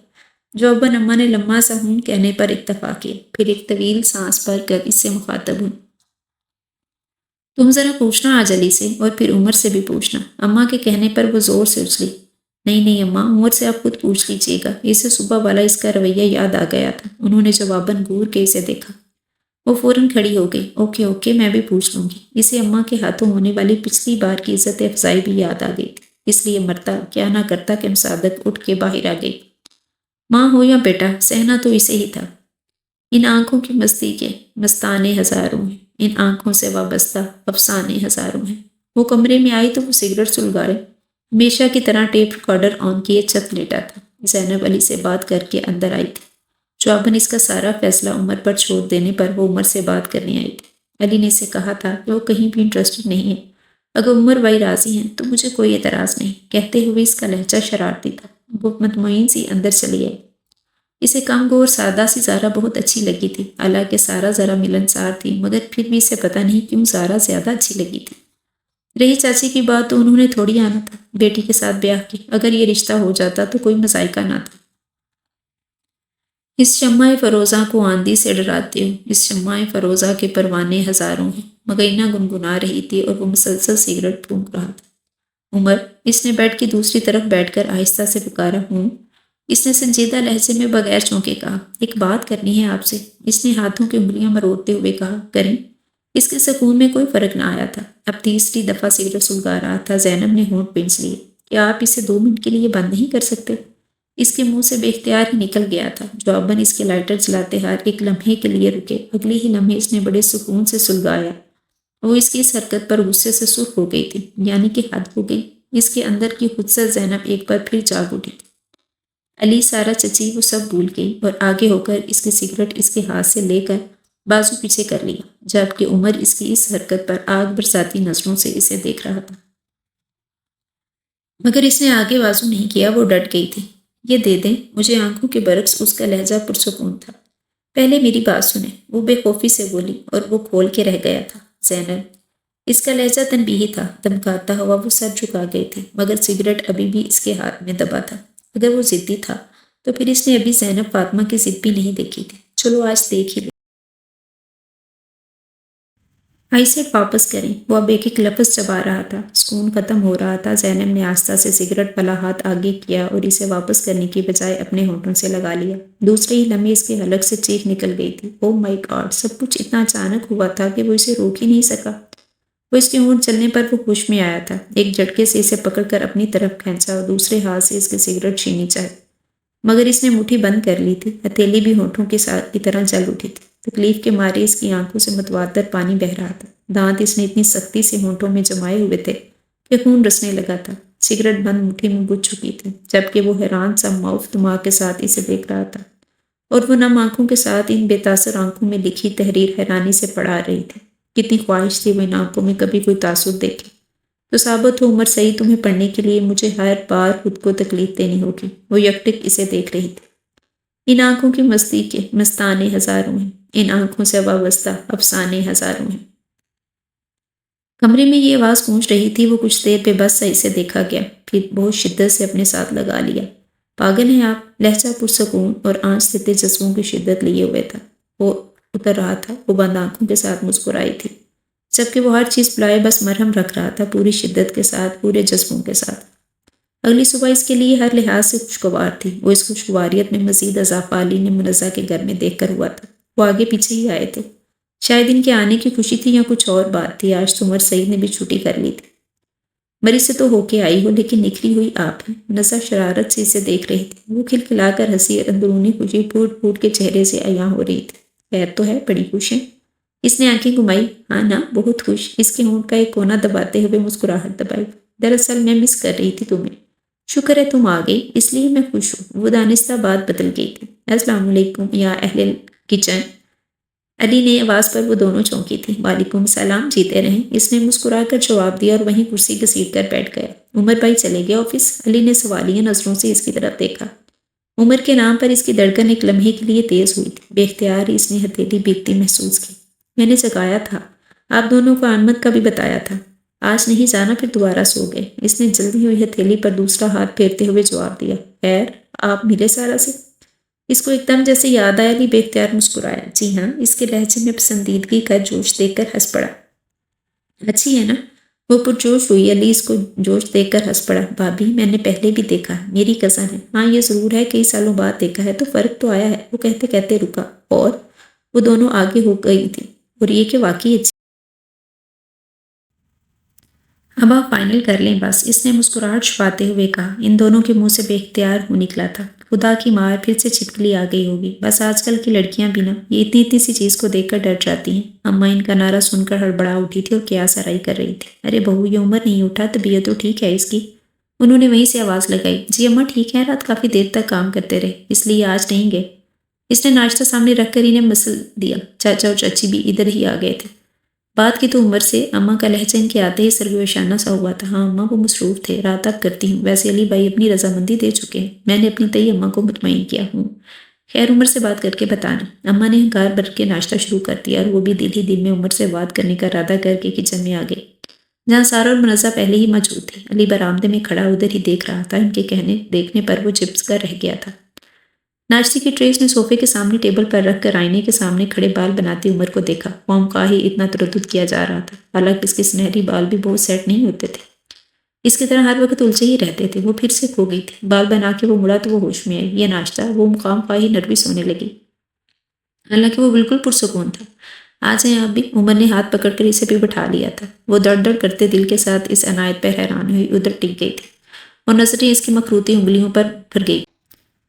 جواباً اماں نے لمحہ سا ہوں کہنے پر اکتفا کیا، پھر ایک طویل سانس بھر کر اس سے مخاطب ہوئی۔ تم ذرا پوچھنا آج علی سے، اور پھر عمر سے بھی پوچھنا۔ اماں کے کہنے پر وہ زور سے اچھلی۔ نہیں نہیں اماں، عمر سے آپ خود پوچھ لیجیے گا، اسے صبح والا اس کا رویہ یاد آ گیا تھا۔ انہوں نے جواباً گور کے اسے دیکھا۔ وہ فوراً کھڑی ہو گئی۔ اوکے اوکے، میں بھی پوچھ لوں گی۔ اسے اماں کے ہاتھوں ہونے والی پچھلی بار کی عزت افزائی بھی یاد آ گئی تھی، اس لیے مرتا کیا نہ کرتا کہ مصادق اٹھ کے باہر آ گئی۔ ماں ہو یا بیٹا، سہنا تو اسے ہی تھا۔ ان آنکھوں کی مستی کے مستانے ہزاروں ہیں، ان آنکھوں سے وابستہ افسانے ہزاروں ہیں۔ وہ کمرے میں آئی تو وہ سگریٹ سلگائے ہمیشہ کی طرح ٹیپ ریکارڈر آن کیے چھت لیٹا تھا۔ زینب علی سے بات کر کے اندر آئی تھی۔ جواباً اس کا سارا فیصلہ عمر پر چھوڑ دینے پر وہ عمر سے بات کرنے آئی تھی۔ علی نے اسے کہا تھا کہ وہ کہیں بھی انٹرسٹڈ نہیں ہے، اگر عمر بھائی راضی ہیں تو مجھے کوئی اعتراض نہیں، کہتے ہوئے اس کا لہجہ شرارتی تھا۔ وہ مطمئن سی اندر چلی آئی۔ اسے کم گو اور سادہ سی زارا بہت اچھی لگی تھی، حالانکہ سارا ذرا ملنسار تھی، مگر پھر بھی اسے پتہ نہیں کیوں زارا زیادہ اچھی لگی تھی۔ رہی چاچی کی بات تو انہوں نے تھوڑی آنا تھا بیٹی کے ساتھ بیاہ کی، اگر یہ رشتہ ہو جاتا تو کوئی مذائقہ نہ تھا۔ اس شمع فروزہ کو آندھی سے ڈراتے ہو، اس شمع فروزہ کے پروانے ہزاروں ہیں، مگینہ گنگنا رہی تھی اور وہ مسلسل سگریٹ پھونک رہا تھا۔ عمر، اس نے بیڈ کی دوسری طرف بیٹھ کر آہستہ سے پکارا۔ ہوں، اس نے سنجیدہ لہجے میں بغیر چونکے کہا۔ ایک بات کرنی ہے آپ سے، اس نے ہاتھوں کی انگلیاں مروڑتے ہوئے کہا۔ کریں؟ اس کے سکون میں کوئی فرق نہ آیا تھا۔ اب تیسری دفعہ سگریٹ سلگا رہا تھا۔ زینب نے ہونٹ پینچ لیے۔ کیا آپ اسے 2 منٹ کے لیے بند نہیں کر سکتے؟ اس کے منہ سے بے اختیار ہی نکل گیا تھا۔ جواباً اس کے لائٹر جلاتے ہار ایک لمحے کے لیے رکے۔ اگلے ہی لمحے اس نے بڑے سکون سے سلگایا۔ وہ اس کی اس حرکت پر غصے سے سرخ ہو گئی تھی، یعنی کہ حد ہو گئی۔ اس کے اندر کی خودسر زینب ایک بار پھر جاگ اٹھی تھی۔ علی، سارا، چچی وہ سب بھول گئی اور آگے ہو کر اس کی سگریٹ اس کے ہاتھ سے لے کر بازو پیچھے کر لیا، جبکہ عمر اس کی اس حرکت پر آگ برساتی نظروں سے اسے دیکھ رہا تھا۔ مگر اس نے آگے بازو نہیں کیا، وہ ڈٹ گئی تھی۔ یہ دے دیں مجھے، آنکھوں کے برعکس اس کا لہجہ پرسکون تھا۔ پہلے میری بات سنیں، وہ بے خوفی سے بولی اور وہ کھول کے رہ گیا تھا۔ زینب، اس کا لہجہ تنبیہی تھا۔ دمکاتا ہوا وہ سر جھکا گئی تھی، مگر سگریٹ ابھی بھی اس کے ہاتھ میں دبا تھا۔ اگر وہ ضدی تھا تو پھر اس نے ابھی زینب فاطمہ کی ضد بھی نہیں دیکھی تھی۔ چلو آج دیکھ ہی لیں۔ آئی سیٹ واپس کریں۔ وہ اب ایک ایک لفظ چبا رہا تھا۔ سکون ختم ہو رہا تھا۔ زینب نے آہستہ سے سگریٹ والا ہاتھ آگے کیا اور اسے واپس کرنے کی بجائے اپنے ہونٹوں سے لگا لیا۔ دوسرے ہی لمحے اس کے حلق سے چیخ نکل گئی تھی۔ او مائی گاڈ! سب کچھ اتنا اچانک ہوا تھا کہ وہ اسے روک ہی نہیں سکا۔ وہ اس کے ہونٹ چلنے پر وہ ہوش میں آیا تھا۔ ایک جھٹکے سے اسے پکڑ کر اپنی طرف کھینچا اور دوسرے ہاتھ سے اس کی سگریٹ چھینی چاہی، مگر اس نے مٹھی بند کر لی تھی۔ ہتھیلی بھی ہونٹوں کے ساتھ کی طرح جل اٹھی تھی۔ تکلیف کے مارے اس کی آنکھوں سے متواتر پانی بہہ رہا تھا۔ دانت اس نے اتنی سختی سے ہونٹوں میں جمائے ہوئے تھے کہ خون رسنے لگا تھا۔ سگریٹ بند مٹھی میں بجھ چکی تھی، جبکہ وہ حیران سا معاف دماغ کے ساتھ اسے دیکھ رہا تھا، اور وہ نم آنکھوں کے ساتھ ان بے تاثر آنکھوں میں لکھی تحریر حیرانی سے پڑھا رہی تھی۔ کتنی خواہش تھی وہ ان آنکھوں میں کبھی کوئی تاثر دیکھے۔ تو ثابت ہو عمر صحیح، تمہیں پڑھنے کے لیے مجھے ہر بار خود کو تکلیف دینی ہوگی۔ وہ یکٹک اسے دیکھ رہی تھی۔ ان آنکھوں کی مستی کے مستانے ہزاروں ہیں، ان آنکھوں سے وابستہ افسانے ہزاروں ہیں۔ کمرے میں یہ آواز گونج رہی تھی۔ وہ کچھ دیر پہ بس سا اسے دیکھا گیا، پھر بہت شدت سے اپنے ساتھ لگا لیا۔ پاگل ہیں آپ؟ لہجہ پرسکون اور آنچ دیتے جذبوں کی شدت لیے ہوئے تھا۔ وہ اتر رہا تھا۔ وہ بند آنکھوں کے ساتھ مسکرائی تھی، جبکہ وہ ہر چیز بلائے بس مرہم رکھ رہا تھا، پوری شدت کے ساتھ، پورے جذبوں کے ساتھ۔ اگلی صبح اس کے لیے ہر لحاظ سے خوشگوار تھی۔ وہ اس خوشگواریت میں مزید اضافہ علی نے منزہ کے گھر میں دیکھ کر ہوا تھا۔ وہ آگے پیچھے ہی آئے تھے۔ شاید ان کے آنے کی خوشی تھی یا کچھ اور بات تھی۔ آج تو عمر سعید نے بھی چھٹی کر لی تھی۔ مری سے تو ہو کے آئی ہو، لیکن نکلی ہوئی آپ ہیں۔ منزہ شرارت سے اسے دیکھ رہی تھی۔ وہ کھلکھلا کر ہنسی اور اندرونی خوشی پھوٹ پھوٹ کے چہرے سے عیاں ہو رہی تھی۔ خیر تو ہے، بڑی خوش ہیں؟ اس نے آنکھیں گھمائی۔ ہاں نا، بہت خوش۔ اس کے ہونٹ کا ایک کونا دباتے ہوئے مسکراہٹ دبائی۔ دراصل میں مس کر رہی تھی تمہیں۔ شکر ہے تم آ گئی، اس لیے میں خوش ہوں۔ وہ دانستہ بات بدل گئی تھی۔ السلام علیکم یا اہل کچن۔ علی نے آواز پر وہ دونوں چونکی تھی۔ وعلیکم السلام، جیتے رہیں، اس نے مسکرا کر جواب دیا اور وہیں کرسی گھسیٹ کر بیٹھ گیا۔ عمر بھائی چلے گئے آفس؟ علی نے سوالیہ نظروں سے اس کی طرف دیکھا۔ عمر کے نام پر اس کی دھڑکن ایک لمحے کے لیے تیز ہوئی تھی۔ بے اختیار ہی اس نے ہتھیلی بھیگتی محسوس کی۔ میں نے جگایا تھا، آپ دونوں کو آمد کا بھی بتایا تھا۔ آج نہیں جانا، پھر دوبارہ سو گئے۔ اس نے جلدی ہوئی ہتھیلی پر دوسرا ہاتھ پھیرتے ہوئے جواب دیا۔ خیر، آپ ملے سارا سے؟ اس کو ایک دم جیسے یاد آیا، علی بے اختیار مسکرایا۔ جی ہاں، اس کے لہجے میں پسندیدگی کا جوش دیکھ کر ہنس پڑا۔ اچھی ہے نا؟ وہ پرجوش ہوئی۔ علی اس کو جوش دیکھ کر ہنس پڑا۔ بھابھی، میں نے پہلے بھی دیکھا ہے، میری کزن ہے۔ ہاں یہ ضرور ہے، کئی سالوں بعد دیکھا ہے تو فرق تو آیا ہے، وہ کہتے کہتے رکا۔ اور وہ دونوں آگے ہو گئی تھی، اور یہ کہ واقعی اچھی۔ اب آپ فائنل کر لیں بس، اس نے مسکراہٹ چھپاتے ہوئے کہا۔ ان دونوں کے منہ سے بے اختیار ہو نکلا تھا۔ خدا کی مار، پھر سے چھپکلی آ گئی ہوگی۔ بس آج کل کی لڑکیاں بھی نا، یہ اتنی اتنی سی چیز کو دیکھ کر ڈر جاتی ہیں۔ اماں ان کا نعرہ سن کر ہڑبڑا اٹھی تھی اور قیاس آرائی کر رہی تھی۔ ارے بہو، یہ عمر نہیں اٹھا، طبیعت تو ٹھیک ہے اس کی؟ انہوں نے وہیں سے آواز لگائی۔ جی اماں ٹھیک ہے، رات کافی دیر تک کام کرتے رہے، اس لیے آج نہیں گئے۔ اس نے ناشتہ سامنے رکھ کر انہیں مسل دیا۔ چاچا اور چاچی بھی ادھر ہی آ گئے تھے۔ بات کی تو عمر سے، اماں کا لہجہ ان کے آتے ہی سرگوشانہ سا ہوا تھا۔ ہاں اماں، وہ مصروف تھے، رات تک کرتی ہوں۔ ویسے علی بھائی اپنی رضامندی دے چکے ہیں، میں نے اپنی تئی اماں کو مطمئن کیا ہوں۔ خیر عمر سے بات کر کے بتانا۔ اماں نے ہنکار بھر کے ناشتہ شروع کر دیا اور وہ بھی دل ہی دل میں عمر سے بات کرنے کا ارادہ کر کے کچن میں آ گئی، جہاں سارا اور منزہ پہلے ہی موجود تھے۔ علی برآمدے میں کھڑا ادھر ہی دیکھ رہا تھا۔ ان کے دیکھنے پر وہ چپس کر رہ گیا تھا۔ ناشتے کی ٹرے اس نے صوفے کے سامنے ٹیبل پر رکھ کر آئینے کے سامنے کھڑے بال بناتے عمر کو دیکھا۔ قوم کا ہی اتنا تردد کیا جا رہا تھا، حالانکہ اس کے سنہری بال بھی بہت سیٹ نہیں ہوتے تھے، اس کی طرح ہر وقت الجھے ہی رہتے تھے۔ وہ پھر سے کھو گئی تھی۔ بال بنا کے وہ مڑا تو وہ ہوش میں آئی۔ یہ ناشتہ، وہ مقام خواہی نروس ہونے لگی، حالانکہ وہ بالکل پرسکون تھا۔ آ جائیں آپ بھی۔ عمر نے ہاتھ پکڑ کر اسے بھی بٹھا لیا تھا۔ وہ دڑ دڑ کرتے دل کے ساتھ اس عنایت پر حیران ہوئی ادھر ٹک گئی تھی اور نظریں اس کی مخروطی انگلیوں پر پھر گئی۔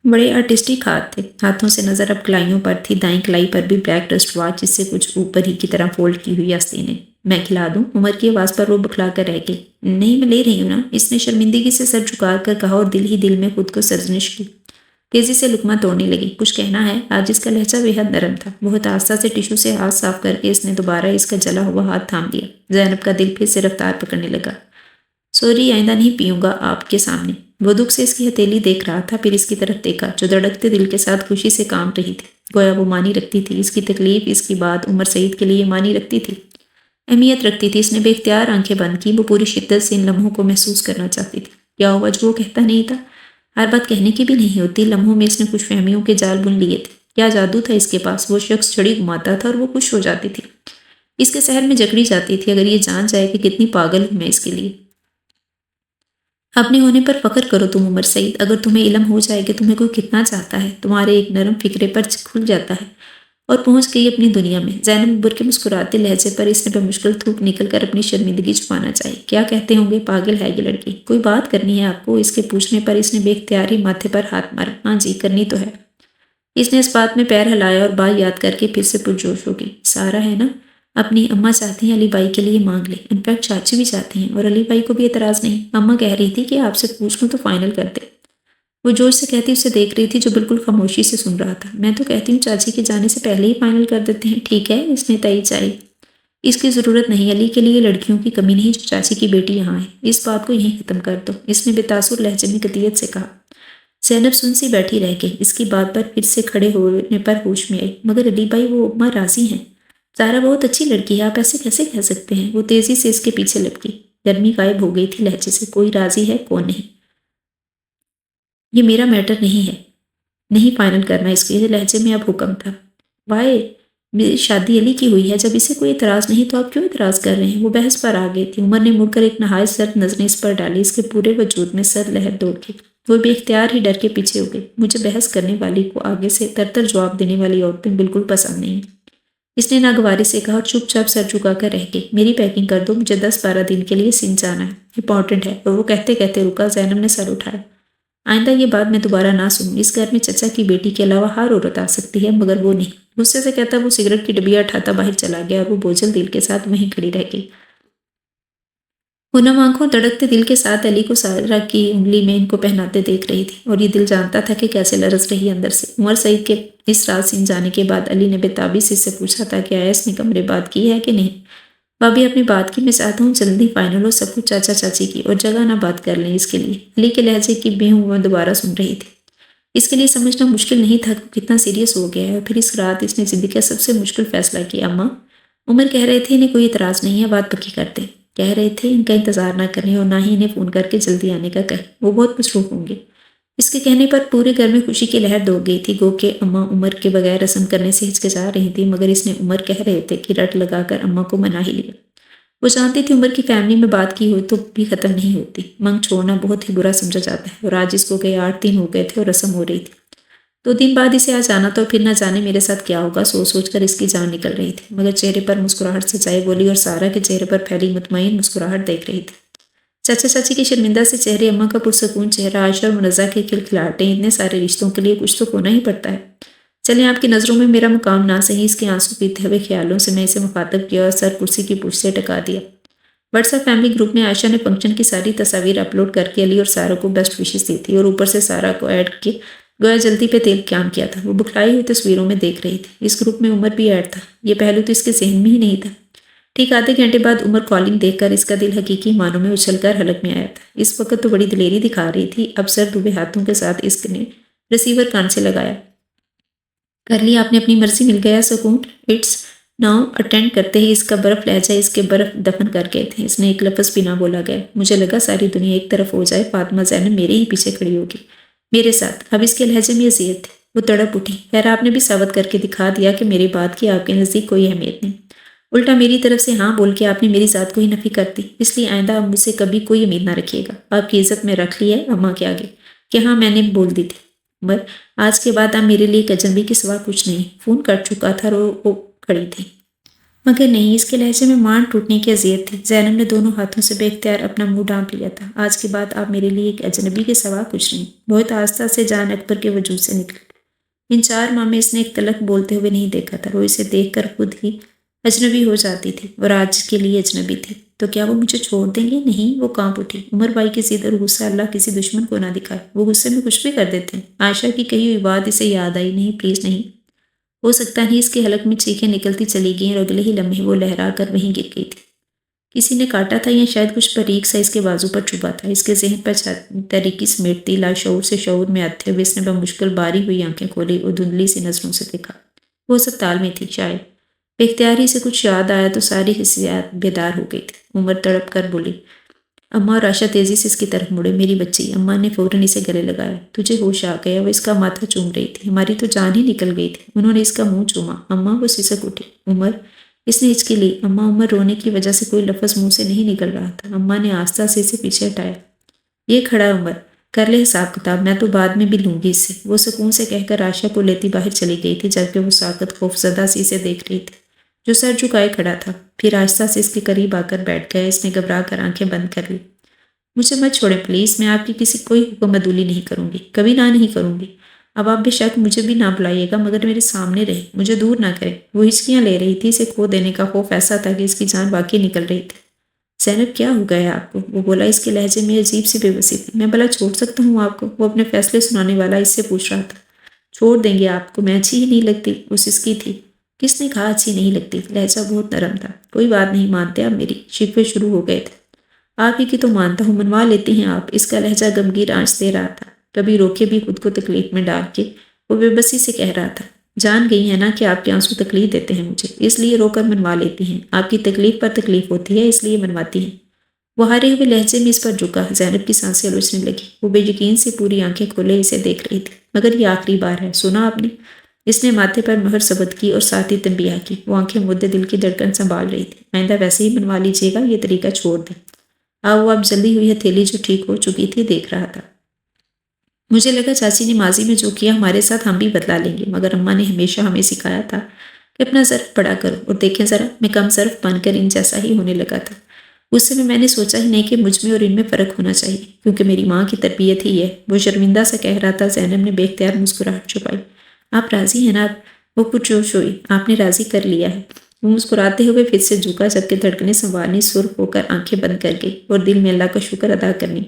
بڑے آرٹسٹک ہاتھ تھے۔ ہاتھوں سے نظر اب کلائیوں پر تھی، دائیں کلائی پر بھی بلیک ڈسٹ واچ جس سے کچھ اوپر ہی کی طرح فولڈ کی ہوئی آستینیں۔ میں کھلا دوں؟ عمر کی آواز پر وہ بکھلا کر رہ گئی۔ نہیں، میں لے رہی ہوں نا، اس نے شرمندگی سے سر جھکا کر کہا اور دل ہی دل میں خود کو سرزنش کی۔ تیزی سے لقمہ توڑنے لگی۔ کچھ کہنا ہے؟ آج اس کا لہجہ بے حد نرم تھا۔ بہت آہستہ سے ٹشو سے ہاتھ صاف کر کے اس نے دوبارہ اس کا جلا ہوا ہاتھ تھام لیا۔ زینب کا دل پھر سے رفتار پکڑنے لگا۔ سوری، آئندہ نہیں پیوں گا آپ کے سامنے۔ وہ دکھ سے اس کی ہتھیلی دیکھ رہا تھا، پھر اس کی طرف دیکھا جو دھڑکتے دل کے ساتھ خوشی سے کام رہی تھی۔ گویا وہ مانی رکھتی تھی اس کی تکلیف، اس کی بات عمر سعید کے لیے مانی رکھتی تھی، اہمیت رکھتی تھی۔ اس نے بے اختیار آنکھیں بند کی۔ وہ پوری شدت سے ان لمحوں کو محسوس کرنا چاہتی تھی۔ کیا ہوا جو وہ کہتا نہیں تھا؟ ہر بات کہنے کی بھی نہیں ہوتی۔ لمحوں میں اس نے خوش فہمیوں کے جال بن لیے تھے۔ کیا جادو تھا اس کے پاس؟ وہ شخص چھڑی گھماتا تھا اور وہ خوش ہو جاتی تھی۔ اس کے سحر میں جکڑی جاتی تھی۔ اگر یہ جان جائے کہ کتنی پاگل ہوں میں اس کے لیے۔ اپنے ہونے پر فخر کرو تم عمر سعید۔ اگر تمہیں علم ہو جائے کہ تمہیں کوئی کتنا چاہتا ہے، تمہارے ایک نرم فکرے پر کھل جاتا ہے اور پہنچ گئی اپنی دنیا میں۔ زینب ابھر کے مسکراتے لہجے پر اس نے بمشکل تھوک نکل کر اپنی شرمندگی چھپانا چاہی۔ کیا کہتے ہوں گے، پاگل ہے یہ لڑکی؟ کوئی بات کرنی ہے آپ کو؟ اس کے پوچھنے پر اس نے بے اختیاری ماتھے پر ہاتھ مارا۔ ہاں جی، کرنی تو ہے۔ اس نے اس بات میں پیر ہلایا اور بات یاد کر کے پھر سے پرجوش ہو گئی۔ سارا ہے نا؟ اپنی اماں چاہتی ہیں علی بھائی کے لیے مانگ لے، انفیکٹ چاچی بھی چاہتی ہیں اور علی بھائی کو بھی اعتراض نہیں۔ اماں کہہ رہی تھی کہ آپ سے پوچھ لوں تو فائنل کر دے۔ وہ جوش سے کہتی اسے دیکھ رہی تھی جو بالکل خاموشی سے سن رہا تھا۔ میں تو کہتی ہوں چاچی کے جانے سے پہلے ہی فائنل کر دیتے ہیں۔ ٹھیک ہے، اس نے تائید چاہی۔ اس کی ضرورت نہیں، علی کے لیے لڑکیوں کی کمی نہیں جو چاچی کی بیٹی یہاں ہے۔ اس بات کو یہیں ختم کر دو، اس نے بے تاثر لہجے میں قطعیت سے کہا۔ زینب سن سی بیٹھی رہ گئی۔ اس کی بات پر پھر سے کھڑے ہونے پر ہوش میں آئی۔ مگر علی بھائی، وہ اماں راضی ہیں۔ زہرا بہت اچھی لڑکی ہے، آپ ایسے کیسے کہہ سکتے ہیں؟ وہ تیزی سے اس کے پیچھے لپکی۔ گرمی غائب ہو گئی تھی لہجے سے۔ کوئی راضی ہے، کون نہیں؟ یہ میرا میٹر نہیں ہے۔ نہیں فائنل کرنا اس کے لہجے میں اب حکم تھا۔ وائے، میری شادی علی کی ہوئی ہے، جب اسے کوئی اعتراض نہیں تو آپ کیوں اعتراض کر رہے ہیں؟ وہ بحث پر آ گئی تھی۔ عمر نے مڑ کر ایک نہایت سرد نظریں اس پر ڈالی۔ اس کے پورے وجود میں سرد لہر دوڑ گئی۔ وہ بے اختیار ہی ڈر کے پیچھے ہو گئی۔ مجھے بحث کرنے والی کو آگے سے تر جواب دینے والی عورتیں بالکل پسند نہیں، اس نے ناگواری سے کہا اور چپ چاپ سر جھکا کر رہ گئی۔ میری پیکنگ کر دو، مجھے 10-12 دن کے لیے سندھ جانا ہے، امپورٹنٹ ہے۔ اور وہ کہتے کہتے رکا۔ زینب نے سر اٹھایا۔ آئندہ یہ بات میں دوبارہ نہ سنوں۔ اس گھر میں چچا کی بیٹی کے علاوہ ہر عورت آ سکتی ہے، مگر وہ نہیں۔ غصے سے کہتا وہ سگریٹ کی ڈبیا اٹھاتا باہر چلا گیا اور وہ بوجھل دل کے ساتھ وہیں کھڑی رہ گئی۔ پونم آنکھوں دھڑکتے دل کے ساتھ علی کو سارا کی انگلی میں ان کو پہناتے دیکھ رہی تھی اور یہ دل جانتا تھا کہ کیسے لرز رہی اندر سے۔ عمر سعید کے اس رات سندھ جانے کے بعد علی نے بےتابی سے اس سے پوچھا تھا کہ آیا اس نے کمرے بات کی ہے کہ نہیں۔ بھابھی اپنی بات کی، میں چاہتا ہوں جلدی فائنل ہو سب کچھ چاچا چاچی کی، اور جگہ نہ بات کر لیں اس کے لیے۔ علی کے لہجے کی بے ہوں دوبارہ سن رہی تھی۔ اس کے لیے سمجھنا مشکل نہیں تھا کہ کتنا سیریس ہو گیا ہے، اور پھر اس رات اس نے زندگی کا سب سے مشکل فیصلہ کیا۔ اماں، عمر کہہ رہے تھے انہیں کوئی اعتراض نہیں ہے، بات پکی کرتے۔ کہہ رہے تھے ان کا انتظار نہ کریں اور نہ ہی انہیں فون کر کے جلدی آنے کا کہیں، وہ بہت مصروف ہوں گے۔ اس کے کہنے پر پورے گھر میں خوشی کی لہر دوڑ گئی تھی، گو کہ اماں عمر کے بغیر رسم کرنے سے ہچکچا رہی تھی، مگر اس نے عمر کہہ رہے تھے کہ رٹ لگا کر اماں کو منا ہی لیا۔ وہ جانتی تھی عمر کی فیملی میں بات کی ہوئی تو بھی ختم نہیں ہوتی۔ منگ چھوڑنا بہت ہی برا سمجھا جاتا ہے، اور آج اس کو گئے 8 دن ہو گئے تھے اور رسم ہو رہی تھی۔ 2 دن بعد اسے آ جانا تو پھر نہ جانے میرے ساتھ کیا ہوگا، سوچ سوچ کر اس کی جان نکل رہی تھی، مگر چہرے پر مسکراہٹ سجائے بولی، اور سارا کے چہرے پر پھیلی مطمئن مسکراہٹ دیکھ رہی تھی۔ چاچا چاچی کے شرمندہ سے چہرے، اماں کا پرسکون چہرہ، عائشہ اور منزہ کے کھلکھلاہٹیں، اتنے سارے رشتوں کے لیے کچھ تو کھونا ہی پڑتا ہے۔ چلیں آپ کی نظروں میں میرا مقام نہ صحیح، اس کے آنسو پیتے ہوئے خیالوں سے میں اسے مخاطب کیا اور سر کرسی کی پشت سے ٹکا دیا۔ واٹس ایپ فیملی گروپ میں عائشہ نے فنکشن کی ساری تصاویر اپلوڈ کر کے علی اور سارا کو بیسٹ وشز دی تھی، اور اوپر سے سارا کو ایڈ کے گویا جلدی پہ تیل قیام کیا تھا۔ وہ بکھلائی ہوئی تصویروں میں دیکھ رہی تھی۔ اس گروپ میں عمر بھی ایڈ تھا، یہ پہلو تو اس کے ذہن میں ہی نہیں تھا۔ ٹھیک آدھے گھنٹے بعد عمر کالنگ دیکھ کر اس کا دل حقیقی معنوں میں اچھل کر حلق میں آیا تھا۔ اس وقت تو بڑی دلیری دکھا رہی تھی۔ اب سر ڈوبے ہاتھوں کے ساتھ اس نے ریسیور کان سے لگایا۔ کر لی آپ نے اپنی مرضی، مل گیا سکون، اٹس ناؤ اٹینڈ کرتے ہی اس کا برف لہجہ اس کے برف دفن کر گئے تھے۔ اس نے ایک لفظ بھی نہ بولا گیا۔ مجھے لگا ساری دنیا ایک طرف ہو جائے، فاطمہ زینب میرے ہی پیچھے کھڑی ہوگی، میرے ساتھ۔ اب اس کے لہجے میں اذیت تھی۔ وہ تڑپ اٹھی۔ خیر آپ نے بھی ثابت کر کے دکھا دیا کہ میری بات کی آپ کے نزدیک کوئی اہمیت نہیں، الٹا میری طرف سے ہاں بول کے آپ نے میری ذات کو ہی نفی کر دی۔ اس لیے آئندہ آپ مجھ سے کبھی کوئی امید نہ رکھیے گا۔ آپ کی عزت میں رکھ لی ہے اماں کے آگے کہ ہاں میں نے بول دی تھی۔ عمر، آج کے بعد آپ میرے لیے ایک اجنبی کے سوا کچھ نہیں۔ فون کٹ چکا تھا اور وہ کھڑی تھی۔ مگر نہیں، اس کے لہجے میں مان ٹوٹنے کی اذیت تھی۔ زینب نے دونوں ہاتھوں سے بے اختیار اپنا منہ ڈھانپ لیا تھا۔ آج کے بعد آپ میرے لیے ایک اجنبی کے سوا کچھ نہیں۔ بہت آہستہ سے جان اکبر کے وجود سے نکلی۔ ان 4 ماہ میں اس نے ایک تلک بولتے ہوئے نہیں دیکھا تھا۔ وہ اسے دیکھ کر خود ہی اجنبی ہو جاتی تھی اور آج کے لیے اجنبی تھی۔ تو کیا وہ مجھے چھوڑ دیں گے؟ نہیں، وہ کانپ اٹھی۔ عمر بھائی کی ضد اور غصہ اللہ کسی دشمن کو نہ دکھائے، وہ غصے میں کچھ بھی کر دیتے ہیں۔ عائشہ کی کہی ہوئی بات اسے یاد آئی۔ نہیں پلیز نہیں۔ ہو سکتا نہیں اس کے حلق میں چیخیں نکلتی چلی گئیں اور اگلے ہی لمحے وہ لہرا کر وہیں گر گئی تھی۔ کسی نے کاٹا تھا یا شاید کچھ باریک سا اس کے بازو پر چبھا تھا۔ اس کے ذہن پر تاریکی سمیٹتی لاشعور سے شعور میں آتے ہوئے اس نے بمشکل باری ہوئی آنکھیں کھولی اور دھندلی سی نظروں سے دیکھا۔ وہ اسپتال میں تھی شاید۔ بے اختیاری سے کچھ یاد آیا تو ساری حسیات بیدار ہو گئی تھی۔ عمر تڑپ کر بولی۔ اماں اور عائشہ تیزی سے اس کی طرف مڑے۔ میری بچی، اماں نے فوراً اسے گلے لگایا۔ تجھے ہوش آ گیا؟ وہ اس کا ماتھا چوم رہی تھی۔ ہماری تو جان ہی نکل گئی تھی۔ انہوں نے اس کا منہ چوما۔ اماں، وہ سسک اٹھی۔ عمر، اس نے ہچکی لی۔ اماں، عمر رونے کی وجہ سے کوئی لفظ منہ سے نہیں نکل رہا تھا۔ اماں نے آہستہ سے اسے پیچھے ہٹایا۔ یہ کھڑا عمر، کر لے حساب کتاب، میں تو بعد میں بھی لوں گی اس سے۔ وہ سکون سے کہہ کر عائشہ کو لیتی باہر چلی گئی تھی، جبکہ وہ ساکت خوفزدہ سی اسے دیکھ رہی تھی جو سر جھکائے کھڑا تھا۔ پھر آہستہ سے اس کے قریب آ کر بیٹھ گیا۔ اس نے گھبرا کر آنکھیں بند کر لی۔ مجھے مت چھوڑیں پلیز، میں آپ کی کسی کوئی حکم عدولی نہیں کروں گی، کبھی نہ نہیں کروں گی۔ اب آپ بے شک مجھے بھی نہ بلائیے گا، مگر میرے سامنے رہے، مجھے دور نہ کریں۔ وہ ہچکیاں لے رہی تھی۔ اسے کھو دینے کا خوف ایسا تھا کہ اس کی جان واقعی نکل رہی تھی۔ زینب، کیا ہو گیا ہے آپ کو؟ وہ بولا۔ اس کے لہجے میں عجیب سی بے بسی تھی۔ میں بھلا چھوڑ سکتا ہوں آپ کو؟ وہ اپنے فیصلے سنانے والا اس سے پوچھ رہا تھا۔ چھوڑ دیں گے آپ کو؟ میں اچھی ہی نہیں لگتی؟ وہ سسکی تھی۔ کس نے کہا اچھی نہیں لگتی؟ لہجہ بہت نرم تھا۔ کوئی بات نہیں، مانتے آپ میری؟ شکوے شروع ہو گئے تھے۔ آپ ہی کی تو مانتا ہوں، منوا لیتے ہیں آپ؟ اس کا لہجہ غمگین آنچ دے رہا تھا۔ کبھی روکے بھی خود کو تکلیف میں ڈال کے وہ بے بسی سے کہہ رہا تھا۔ جان گئی ہے نا کہ آپ کے آنسو تکلیف دیتے ہیں مجھے، اس لیے رو کر منوا لیتی ہیں۔ آپ کی تکلیف پر تکلیف ہوتی ہے، اس لیے منواتی ہیں۔ وہ ہارے ہوئے لہجے میں اس پر جھکا۔ زینب کی سانسیں الجھنے لگی۔ وہ بے یقین سے پوری آنکھیں کھولے اسے دیکھ رہی تھی۔ مگر یہ آخری بار ہے، سنا آپ نے؟ اس نے ماتھے پر مہر ثبت کی اور ساتھ ہی تنبیہ کی۔ وہ آنکھیں مدے دل کی دھڑکن سنبھال رہی تھی۔ آئندہ ویسے ہی منوا لیجیے گا، یہ طریقہ چھوڑ دیں۔ وہ اب جلدی ہوئی ہتھیلی جو ٹھیک ہو چکی تھی دیکھ رہا تھا۔ مجھے لگا چاچی نے ماضی میں جو کیا ہمارے ساتھ ہم بھی بدلا لیں گے، مگر اماں نے ہمیشہ ہمیں سکھایا تھا کہ اپنا ظرف بڑا کرو، اور دیکھیں ذرا، میں کم ظرف بن کر ان جیسا ہی ہونے لگا تھا۔ اس سے میں نے سوچا ہی نہیں کہ مجھ میں اور ان میں فرق ہونا چاہیے، کیونکہ میری ماں کی تربیت ہی ہے۔ وہ شرمندہ سے کہہ رہا تھا۔ زینب نے بے اختیار مسکراہٹ چھپائی۔ آپ راضی ہیں نا اب؟ وہ کچھ جوش ہوئی۔ آپ نے راضی کر لیا ہے۔ وہ مسکراتے ہوئے پھر سے جھکا، جبکہ دھڑکنیں سنوارنی سرخ ہو کر آنکھیں بند کر گئی اور دل میں اللہ کا شکر ادا کرنی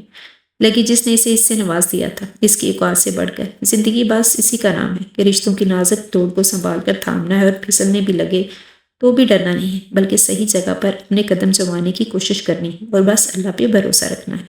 لگی جس نے اسے اس سے نواز دیا تھا، اس کی اوقات سے بڑھ کر۔ زندگی بس اسی کا نام ہے کہ رشتوں کی نازک توڑ کو سنبھال کر تھامنا ہے، اور پھسلنے بھی لگے تو بھی ڈرنا نہیں ہے، بلکہ صحیح جگہ پر اپنے قدم جمانے کی کوشش کرنی ہے، اور بس اللہ پہ بھروسہ رکھنا ہے۔